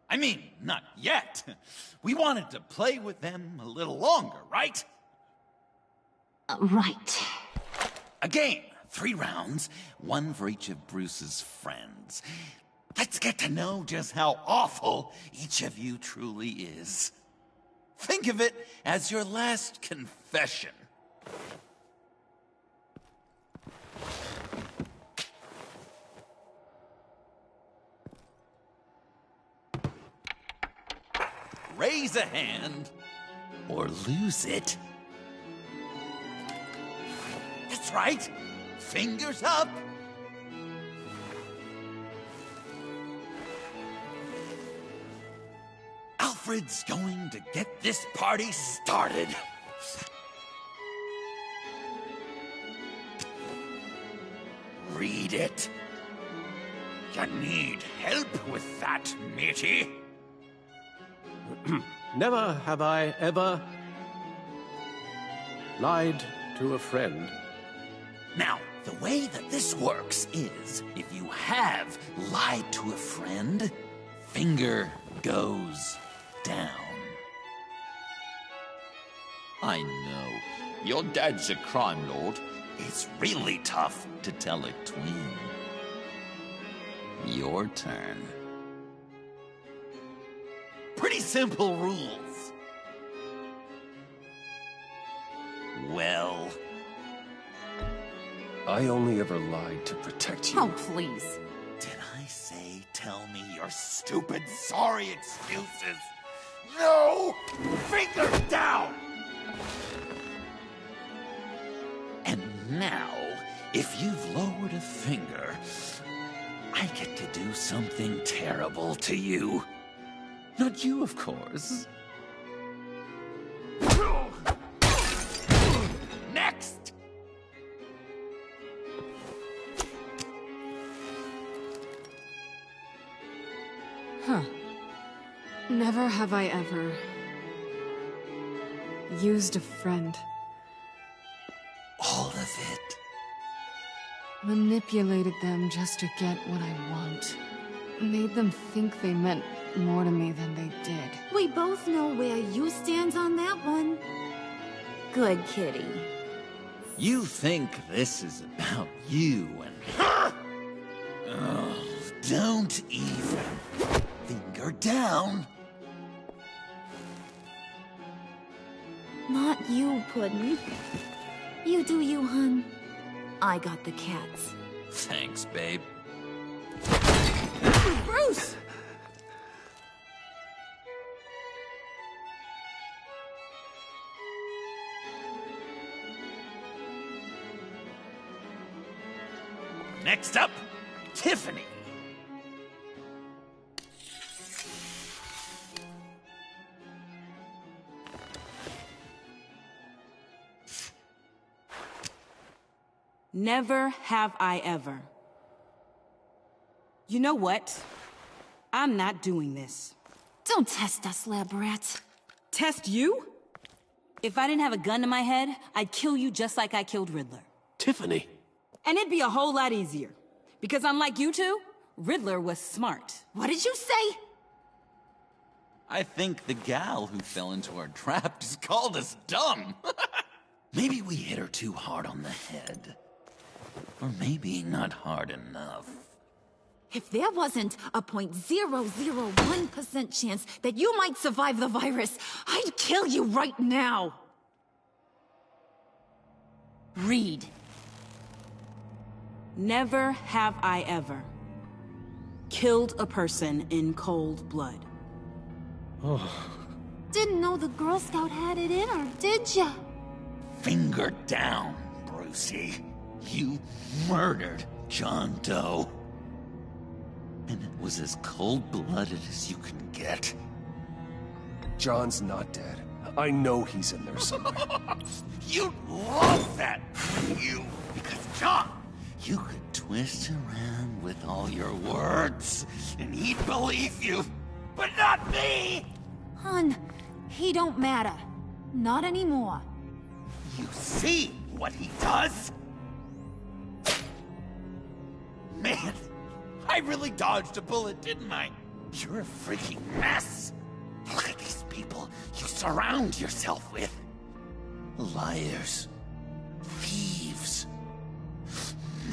I mean, not yet. We wanted to play with them a little longer, right? Right. A game. 3 rounds, 1 for each of Bruce's friends. Let's get to know just how awful each of you truly is. Think of it as your last confession. Raise a hand, or lose it. That's right. Fingers up. Alfred's going to get this party started. Read it. You need help with that, matey. Never have I ever lied to a friend. Now, the way that this works is, if you have lied to a friend, finger goes down. I know. Your dad's a crime lord. It's really tough to tell a twin. Your turn. Pretty simple rules. Well... I only ever lied to protect you. Oh, please. Did I say tell me your stupid sorry excuses? No! Finger down! And now, if you've lowered a finger, I get to do something terrible to you. Not you, of course. Next! Huh. Never have I ever used a friend. All of it. Manipulated them just to get what I want. Made them think they meant more to me than they did. We both know where you stand on that one. Good kitty. You think this is about you and her? Oh, don't even. Finger down. Not you, Puddin'. You do you, hun. I got the cats. Thanks, babe. Bruce! Next up, Tiffany. Never have I ever. You know what? I'm not doing this. Don't test us, lab rat. Test you? If I didn't have a gun to my head, I'd kill you just like I killed Riddler. Tiffany. And it'd be a whole lot easier. Because unlike you two, Riddler was smart. What did you say? I think the gal who fell into our trap just called us dumb. Maybe we hit her too hard on the head. Or maybe not hard enough. If there wasn't a 0.001% chance that you might survive the virus, I'd kill you right now. Read. Never have I ever killed a person in cold blood. Didn't know the Girl Scout had it in her, did ya? Finger down, Brucey. You murdered John Doe. And it was as cold-blooded as you can get. John's not dead. I know he's in there somewhere. You'd love that, you. Because, John, you could twist around with all your words, and he'd believe you. But not me! Hun, he don't matter. Not anymore. You see what he does? Man, I really dodged a bullet, didn't I? You're a freaking mess. Look at these people you surround yourself with. Liars. Thieves.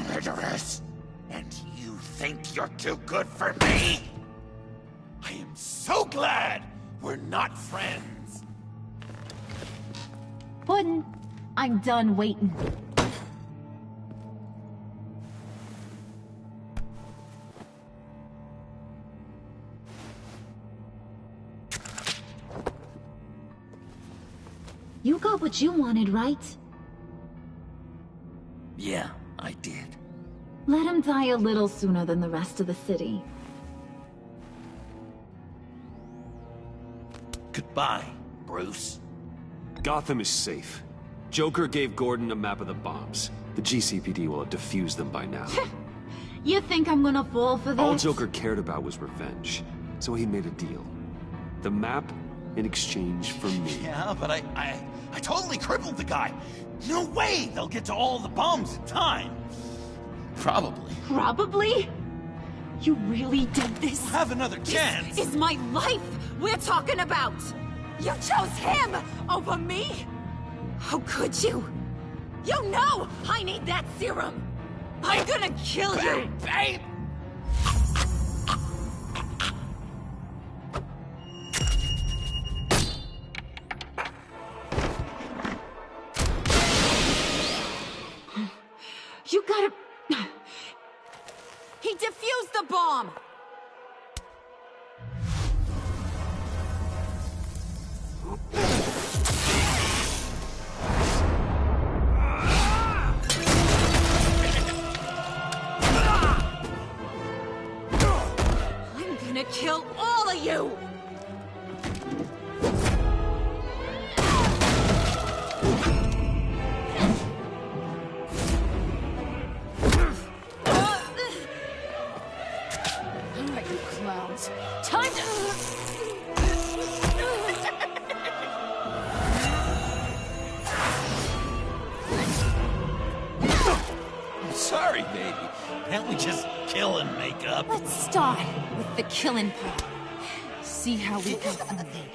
Murderers. And you think you're too good for me? I am so glad we're not friends. Puddin', I'm done waiting. You got what you wanted, right? Yeah, I did. Let him die a little sooner than the rest of the city. Goodbye, Bruce. Gotham is safe. Joker gave Gordon a map of the bombs. The GCPD will have defused them by now. You think I'm gonna fall for this? All Joker cared about was revenge, so he made a deal. The map in exchange for me. Yeah, but I totally crippled the guy. No way they'll get to all the bombs in time. Probably. Probably? You really did this? We'll have another chance. This is my life we're talking about! You chose him over me? How could you? You know I need that serum! I'm gonna kill you! Babe! You gotta... He defused the bomb! I'm gonna kill all of you! Alright, you clowns. Time to... Sorry, baby. Can't we just kill and make up? Let's start with the killing part. See how we go from there.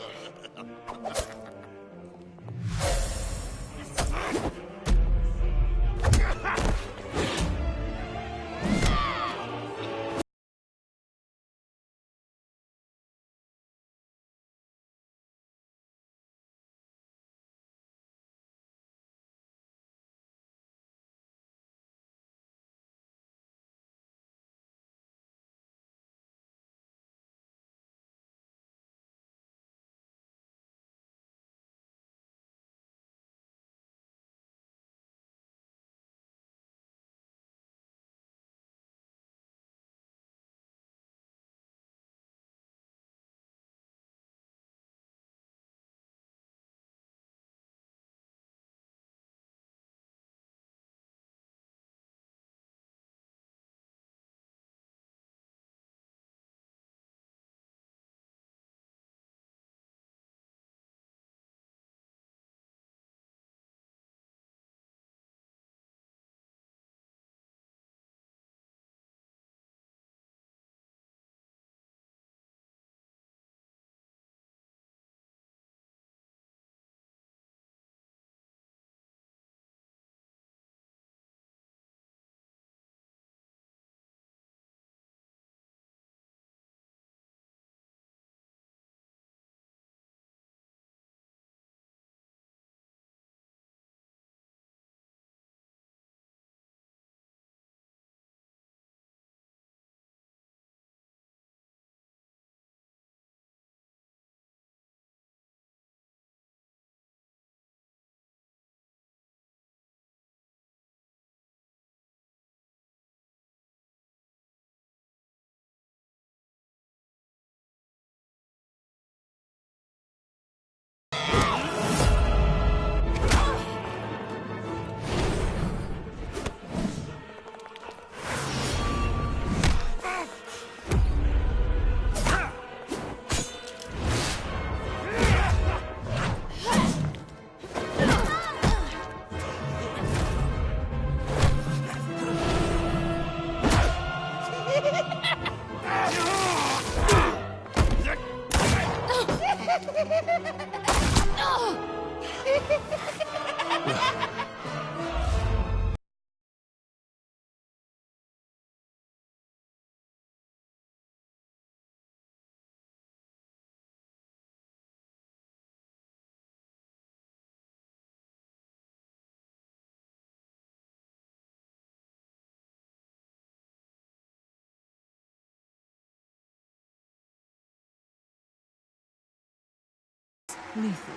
Lethal.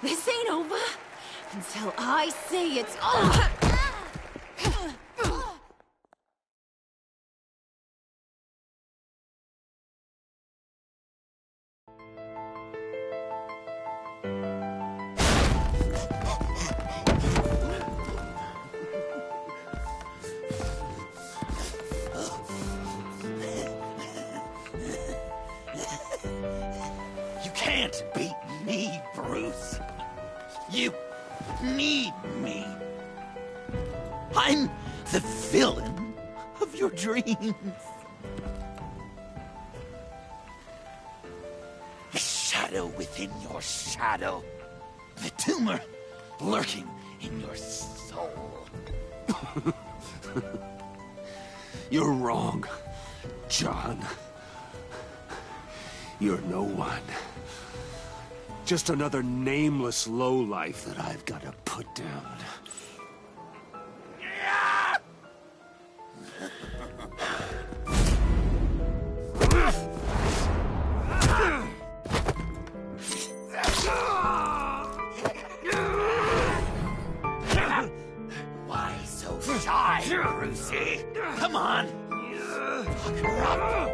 This ain't over until I say it's over. You can't beat me, Bruce. You need me. I'm the villain of your dreams. The shadow within your shadow. The tumor lurking in your soul. You're wrong, John. You're no one. Just another nameless lowlife that I've got to put down. Why so shy, Brucey? Come on. Fuck her up.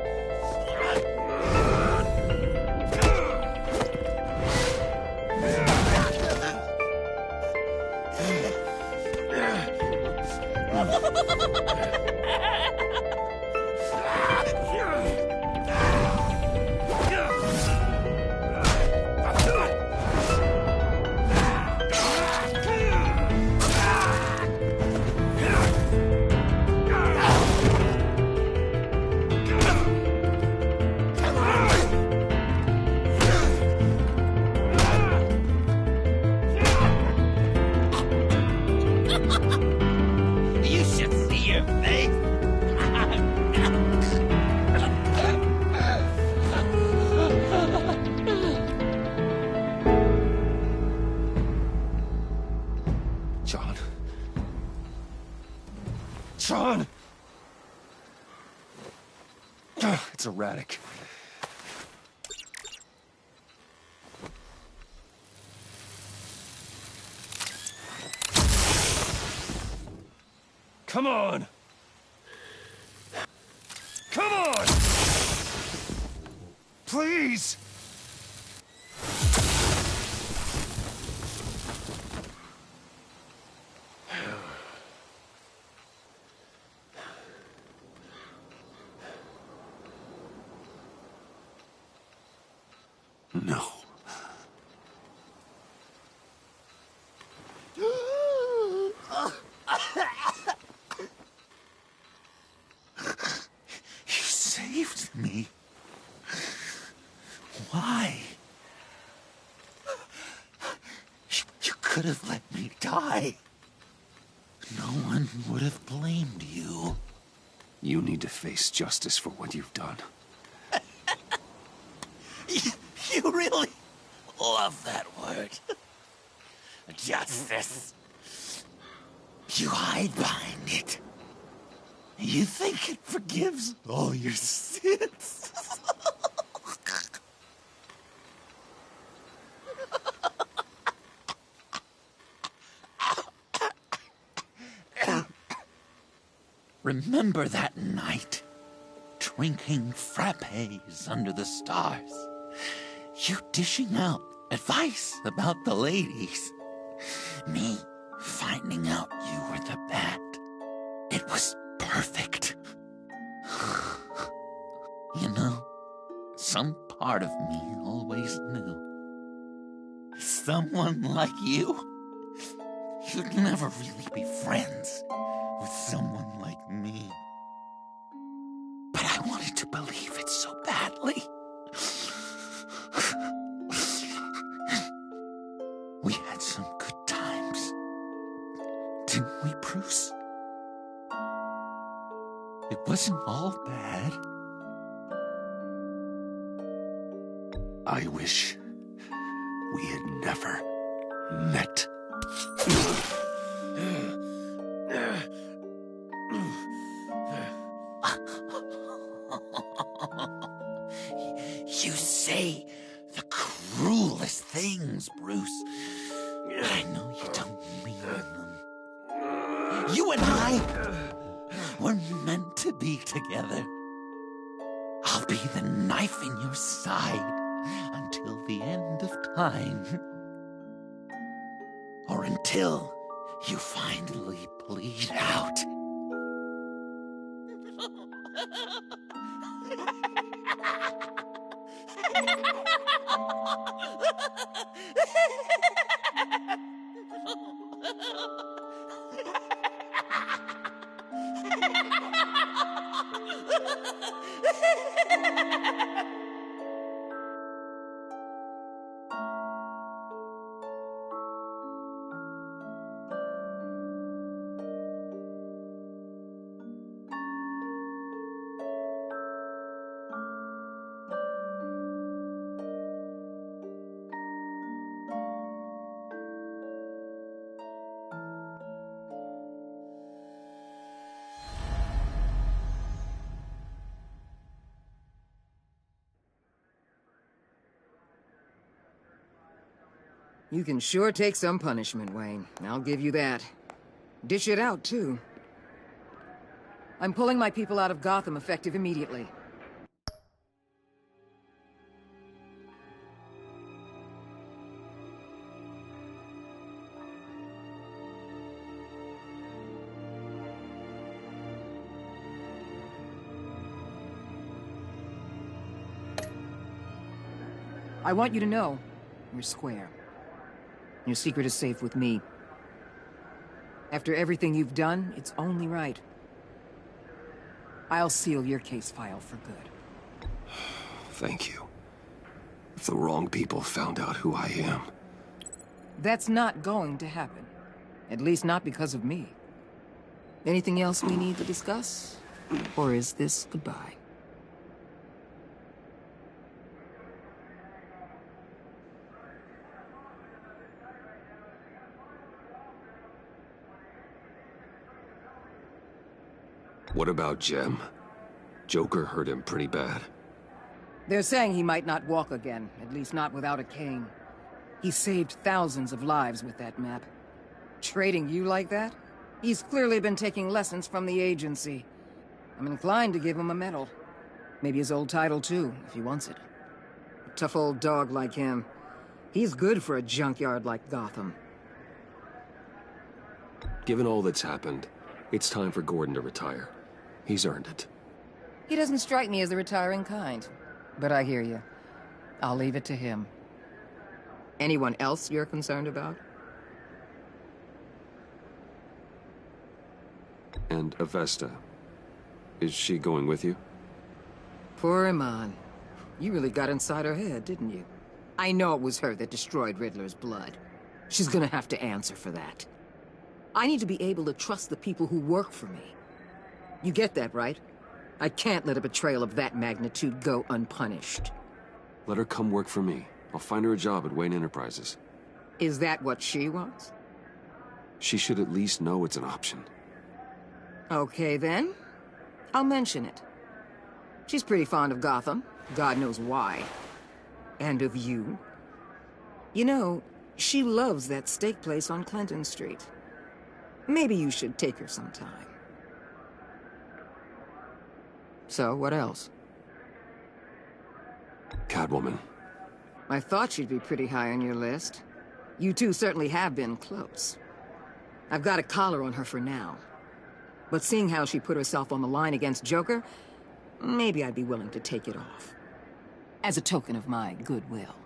You should see your face. John. John! It's erratic. Come on! Come on! Please! No. You saved me. Why? You could have let me die. No one would have blamed you. You need to face justice for what you've done. You really love that word. Justice. You hide behind it. You think it forgives all your sins. Remember that night, drinking frappes under the stars. You dishing out advice about the ladies. Me finding out you were the bat. It was perfect. You know, some part of me always knew. Someone like you, you'd never really be friends with someone like me. But I wanted to believe it so badly. We had some good times, didn't we, Bruce? It wasn't all bad. I wish we had never met. say the cruelest things, Bruce. I know you don't mean them. You and I were meant to be together. I'll be the knife in your side until the end of time. Or until you finally bleed out. You can sure take some punishment, Wayne. I'll give you that. Dish it out, too. I'm pulling my people out of Gotham effective immediately. I want you to know, we're square. Your secret is safe with me. After everything you've done, it's only right. I'll seal your case file for good. Thank you. If the wrong people found out who I am... That's not going to happen. At least not because of me. Anything else we need to discuss? Or is this goodbye? What about Jem? Joker hurt him pretty bad. They're saying he might not walk again, at least not without a cane. He saved thousands of lives with that map. Trading you like that? He's clearly been taking lessons from the agency. I'm inclined to give him a medal. Maybe his old title too, if he wants it. A tough old dog like him. He's good for a junkyard like Gotham. Given all that's happened, it's time for Gordon to retire. He's earned it. He doesn't strike me as the retiring kind. But I hear you. I'll leave it to him. Anyone else you're concerned about? And Avesta. Is she going with you? Poor Iman. You really got inside her head, didn't you? I know it was her that destroyed Riddler's blood. She's gonna have to answer for that. I need to be able to trust the people who work for me. You get that, right? I can't let a betrayal of that magnitude go unpunished. Let her come work for me. I'll find her a job at Wayne Enterprises. Is that what she wants? She should at least know it's an option. Okay, then. I'll mention it. She's pretty fond of Gotham. God knows why. And of you. You know, she loves that steak place on Clinton Street. Maybe you should take her sometime. So, what else? Catwoman. I thought she'd be pretty high on your list. You two certainly have been close. I've got a collar on her for now. But seeing how she put herself on the line against Joker, maybe I'd be willing to take it off. As a token of my goodwill.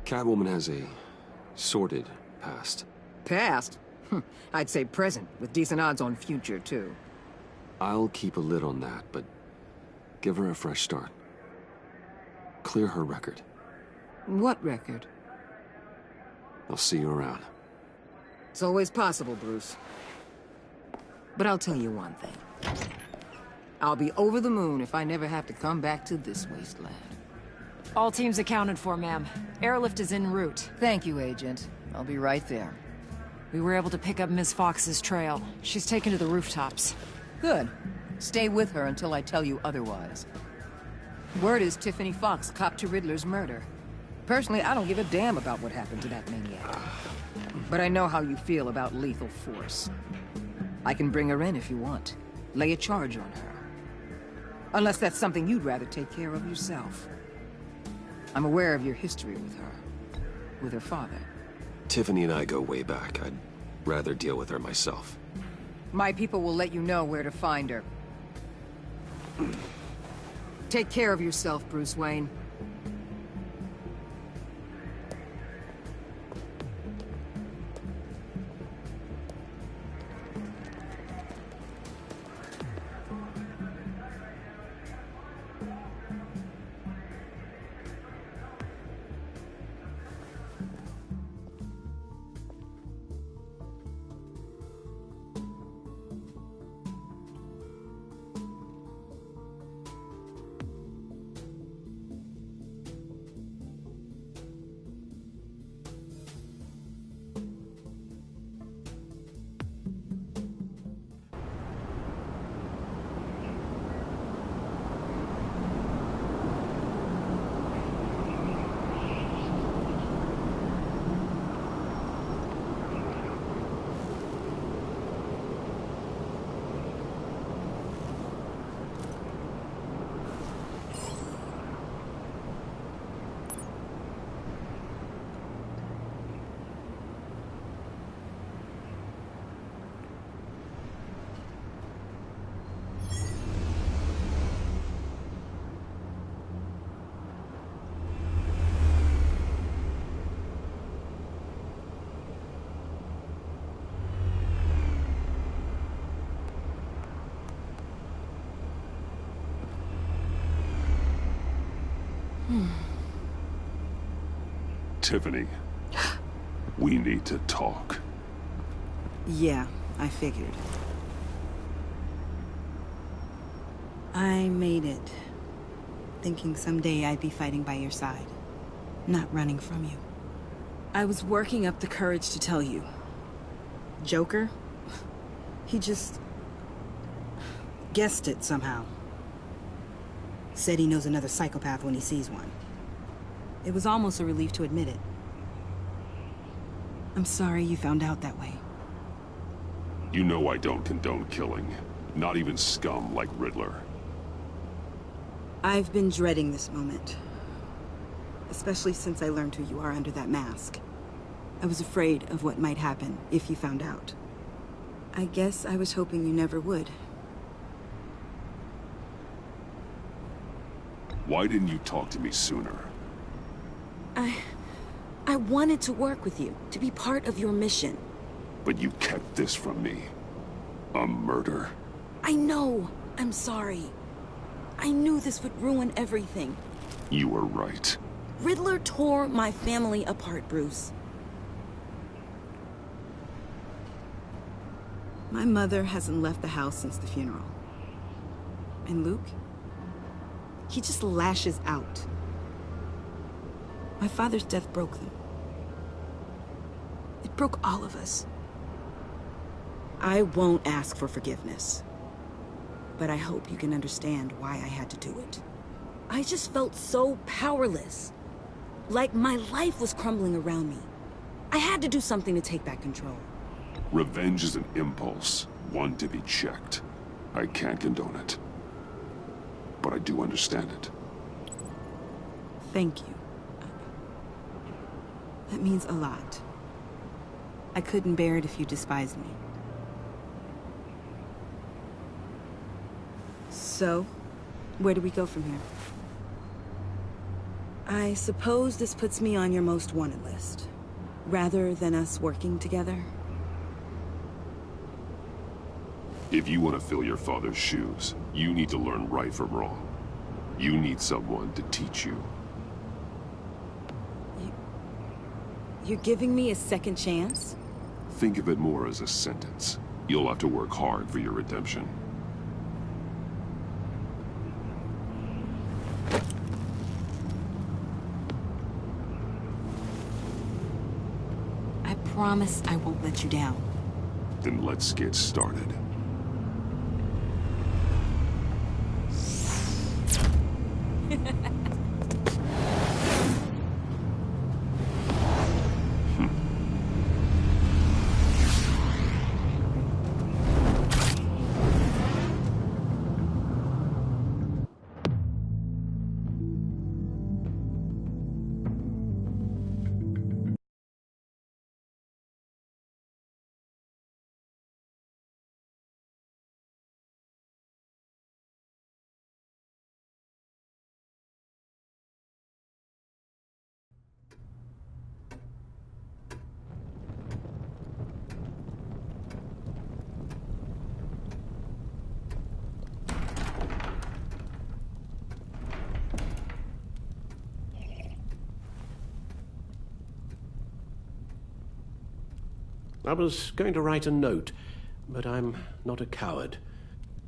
Catwoman has a sordid past. Past? I'd say present, with decent odds on future, too. I'll keep a lid on that, but give her a fresh start. Clear her record. What record? I'll see you around. It's always possible, Bruce. But I'll tell you one thing. I'll be over the moon if I never have to come back to this wasteland. All teams accounted for, ma'am. Airlift is en route. Thank you, Agent. I'll be right there. We were able to pick up Miss Fox's trail. She's taken to the rooftops. Good. Stay with her until I tell you otherwise. Word is Tiffany Fox copped to Riddler's murder. Personally, I don't give a damn about what happened to that maniac. But I know how you feel about lethal force. I can bring her in if you want. Lay a charge on her. Unless that's something you'd rather take care of yourself. I'm aware of your history with her. With her father. Tiffany and I go way back. I'd rather deal with her myself. My people will let you know where to find her. Take care of yourself, Bruce Wayne. Tiffany, we need to talk. Yeah, I figured. I made it, thinking someday I'd be fighting by your side, not running from you. I was working up the courage to tell you. Joker? He just guessed it somehow. Said he knows another psychopath when he sees one. It was almost a relief to admit it. I'm sorry you found out that way. You know I don't condone killing. Not even scum like Riddler. I've been dreading this moment. Especially since I learned who you are under that mask. I was afraid of what might happen if you found out. I guess I was hoping you never would. Why didn't you talk to me sooner? I wanted to work with you, to be part of your mission. But you kept this from me. A murder? I know. I'm sorry. I knew this would ruin everything. You were right. Riddler tore my family apart, Bruce. My mother hasn't left the house since the funeral. And Luke? He just lashes out. My father's death broke them. It broke all of us. I won't ask for forgiveness. But I hope you can understand why I had to do it. I just felt so powerless. Like my life was crumbling around me. I had to do something to take back control. Revenge is an impulse, one to be checked. I can't condone it. But I do understand it. Thank you. That means a lot. I couldn't bear it if you despised me. So, where do we go from here? I suppose this puts me on your most wanted list, rather than us working together. If you want to fill your father's shoes, you need to learn right from wrong. You need someone to teach you. You're giving me a second chance? Think of it more as a sentence. You'll have to work hard for your redemption. I promise I won't let you down. Then let's get started. I was going to write a note, but I'm not a coward.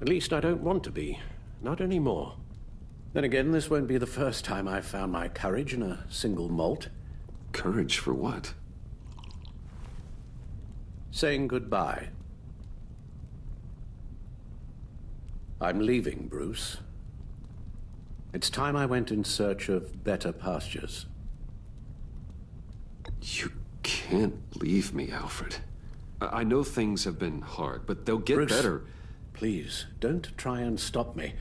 At least I don't want to be. Not anymore. Then again, this won't be the first time I've found my courage in a single malt. Courage for what? Saying goodbye. I'm leaving, Bruce. It's time I went in search of better pastures. You can't leave me, Alfred. I know things have been hard, but they'll get Bruce, better. Please, don't try and stop me.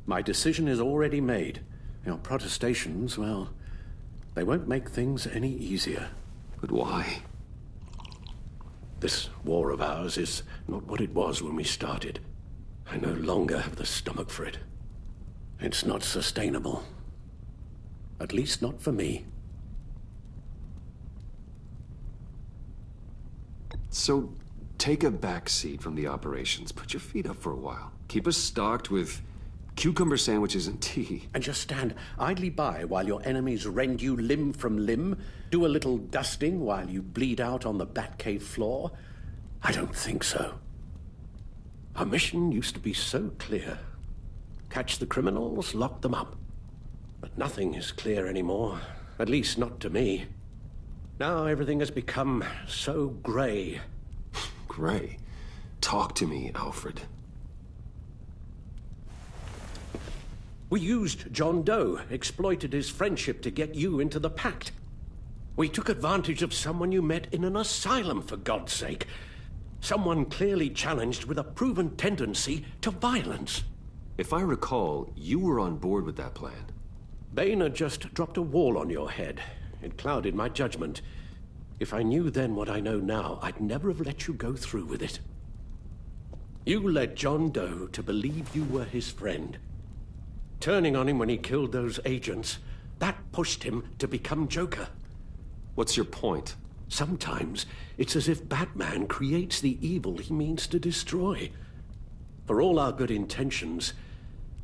My decision is already made. Your protestations, well, they won't make things any easier. But why? This war of ours is not what it was when we started. I no longer have the stomach for it. It's not sustainable. At least not for me. So, take a back seat from the operations. Put your feet up for a while. Keep us stocked with cucumber sandwiches and tea. And just stand idly by while your enemies rend you limb from limb? Do a little dusting while you bleed out on the Batcave floor? I don't think so. Our mission used to be so clear. Catch the criminals, lock them up. But nothing is clear anymore. At least not to me. Now everything has become so grey. Grey? Talk to me, Alfred. We used John Doe, exploited his friendship to get you into the pact. We took advantage of someone you met in an asylum, for God's sake. Someone clearly challenged with a proven tendency to violence. If I recall, you were on board with that plan. Boehner just dropped a wall on your head. It clouded my judgment. If I knew then what I know now, I'd never have let you go through with it. You led John Doe to believe you were his friend. Turning on him when he killed those agents, that pushed him to become Joker. What's your point? Sometimes it's as if Batman creates the evil he means to destroy. For all our good intentions,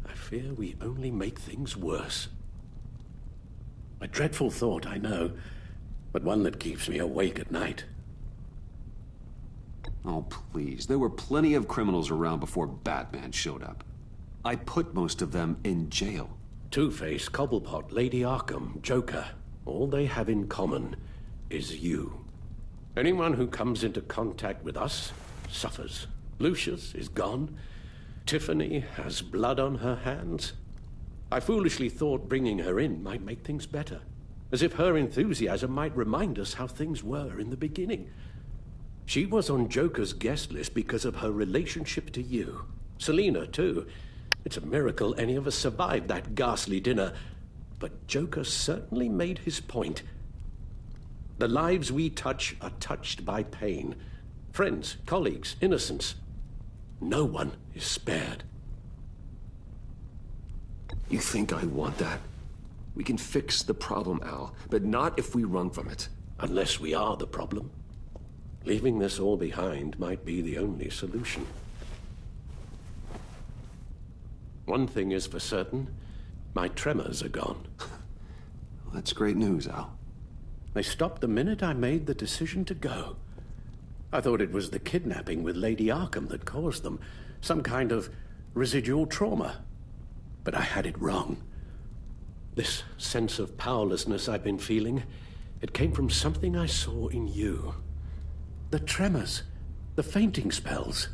I fear we only make things worse. A dreadful thought, I know, but one that keeps me awake at night. Oh, please. There were plenty of criminals around before Batman showed up. I put most of them in jail. Two-Face, Cobblepot, Lady Arkham, Joker. All they have in common is you. Anyone who comes into contact with us suffers. Lucius is gone. Tiffany has blood on her hands. I foolishly thought bringing her in might make things better. As if her enthusiasm might remind us how things were in the beginning. She was on Joker's guest list because of her relationship to you. Selina, too. It's a miracle any of us survived that ghastly dinner. But Joker certainly made his point. The lives we touch are touched by pain. Friends, colleagues, innocents. No one is spared. You think I want that? We can fix the problem, Al, but not if we run from it. Unless we are the problem. Leaving this all behind might be the only solution. One thing is for certain, my tremors are gone. Well, that's great news, Al. They stopped the minute I made the decision to go. I thought it was the kidnapping with Lady Arkham that caused them. Some kind of residual trauma. But I had it wrong. This sense of powerlessness I've been feeling, it came from something I saw in you. The tremors, the fainting spells,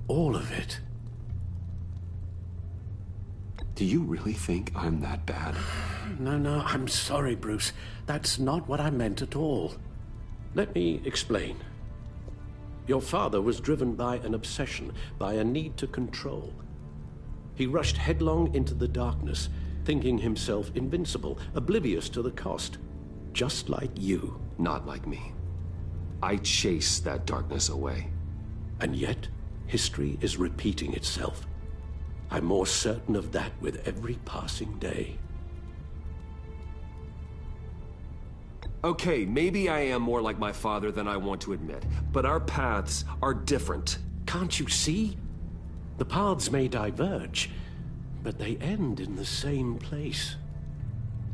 all of it. Do you really think I'm that bad? No, I'm sorry, Bruce. That's not what I meant at all. Let me explain. Your father was driven by an obsession, by a need to control. He rushed headlong into the darkness, thinking himself invincible, oblivious to the cost. Just like you. Not like me. I chase that darkness away. And yet, history is repeating itself. I'm more certain of that with every passing day. Okay, maybe I am more like my father than I want to admit, but our paths are different. Can't you see? The paths may diverge, but they end in the same place.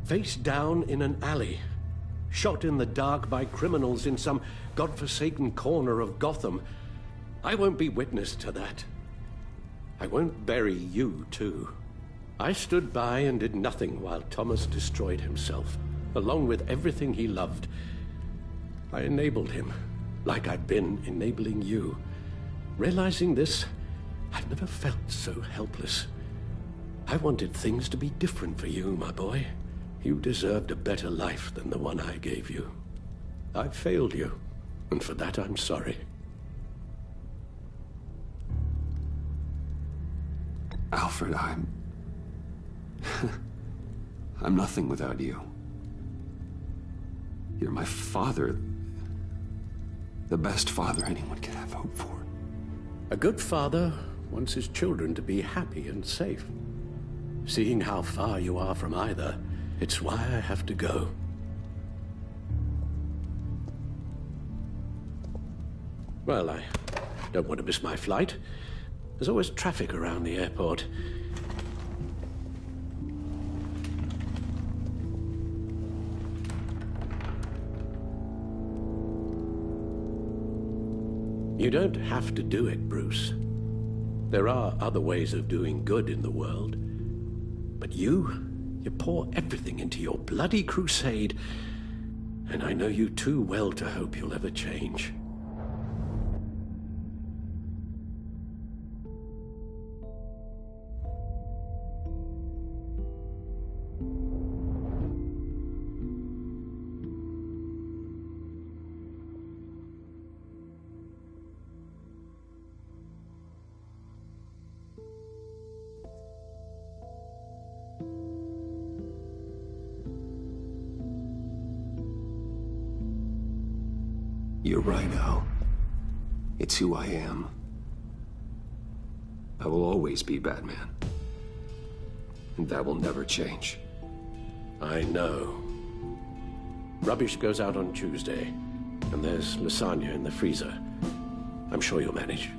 Face down in an alley, shot in the dark by criminals in some godforsaken corner of Gotham. I won't be witness to that. I won't bury you, too. I stood by and did nothing while Thomas destroyed himself, along with everything he loved. I enabled him, like I've been enabling you. Realizing this, I've never felt so helpless. I wanted things to be different for you, my boy. You deserved a better life than the one I gave you. I failed you, and for that I'm sorry. Alfred, I'm nothing without you. You're my father. The best father anyone could have hope for. A good father wants his children to be happy and safe. Seeing how far you are from either, it's why I have to go. Well, I don't want to miss my flight. There's always traffic around the airport. You don't have to do it, Bruce. There are other ways of doing good in the world. But you pour everything into your bloody crusade, and I know you too well to hope you'll ever change. You're right, Al. It's who I am. I will always be Batman. And that will never change. I know. Rubbish goes out on Tuesday, and there's lasagna in the freezer. I'm sure you'll manage.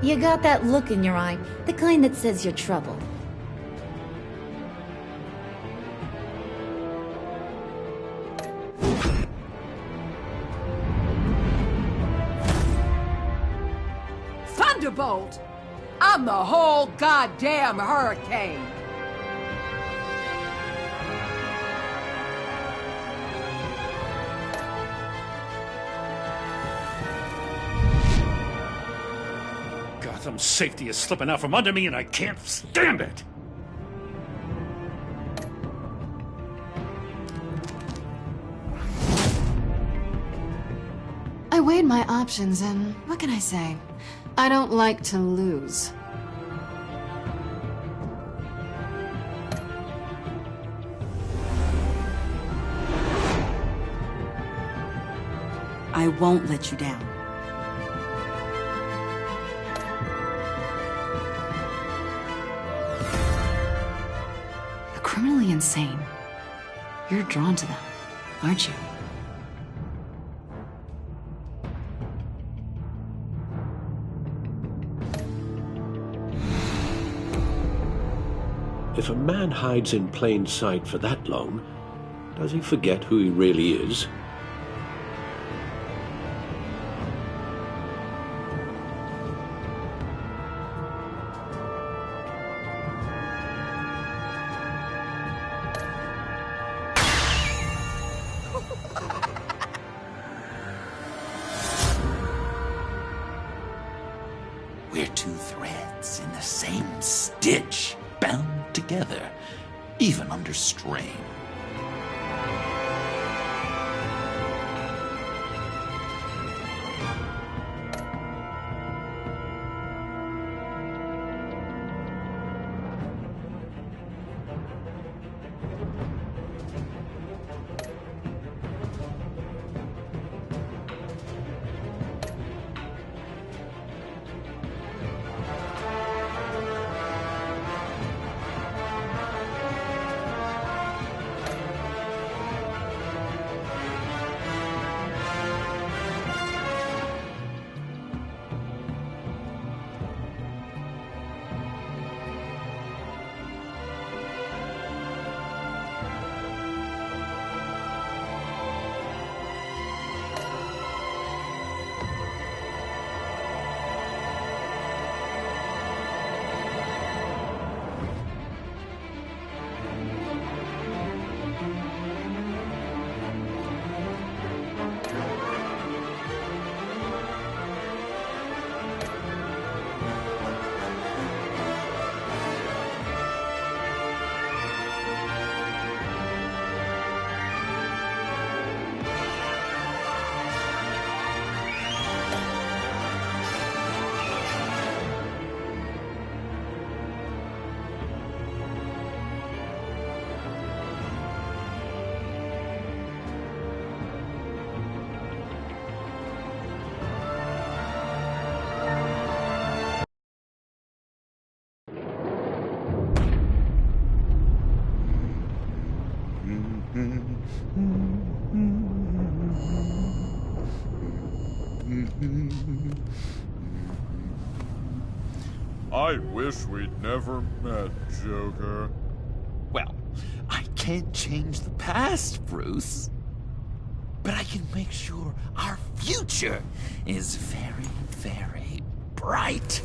You got that look in your eye, the kind that says you're trouble. Thunderbolt! I'm the whole goddamn hurricane! Gotham's safety is slipping out from under me and I can't stand it! I weighed my options and what can I say? I don't like to lose. I won't let you down. You're criminally insane. You're drawn to them, aren't you? If a man hides in plain sight for that long, does he forget who he really is? We're two threads in the same stitch, bound together, even under strain. I wish we'd never met, Joker. Well, I can't change the past, Bruce. But I can make sure our future is very, very bright.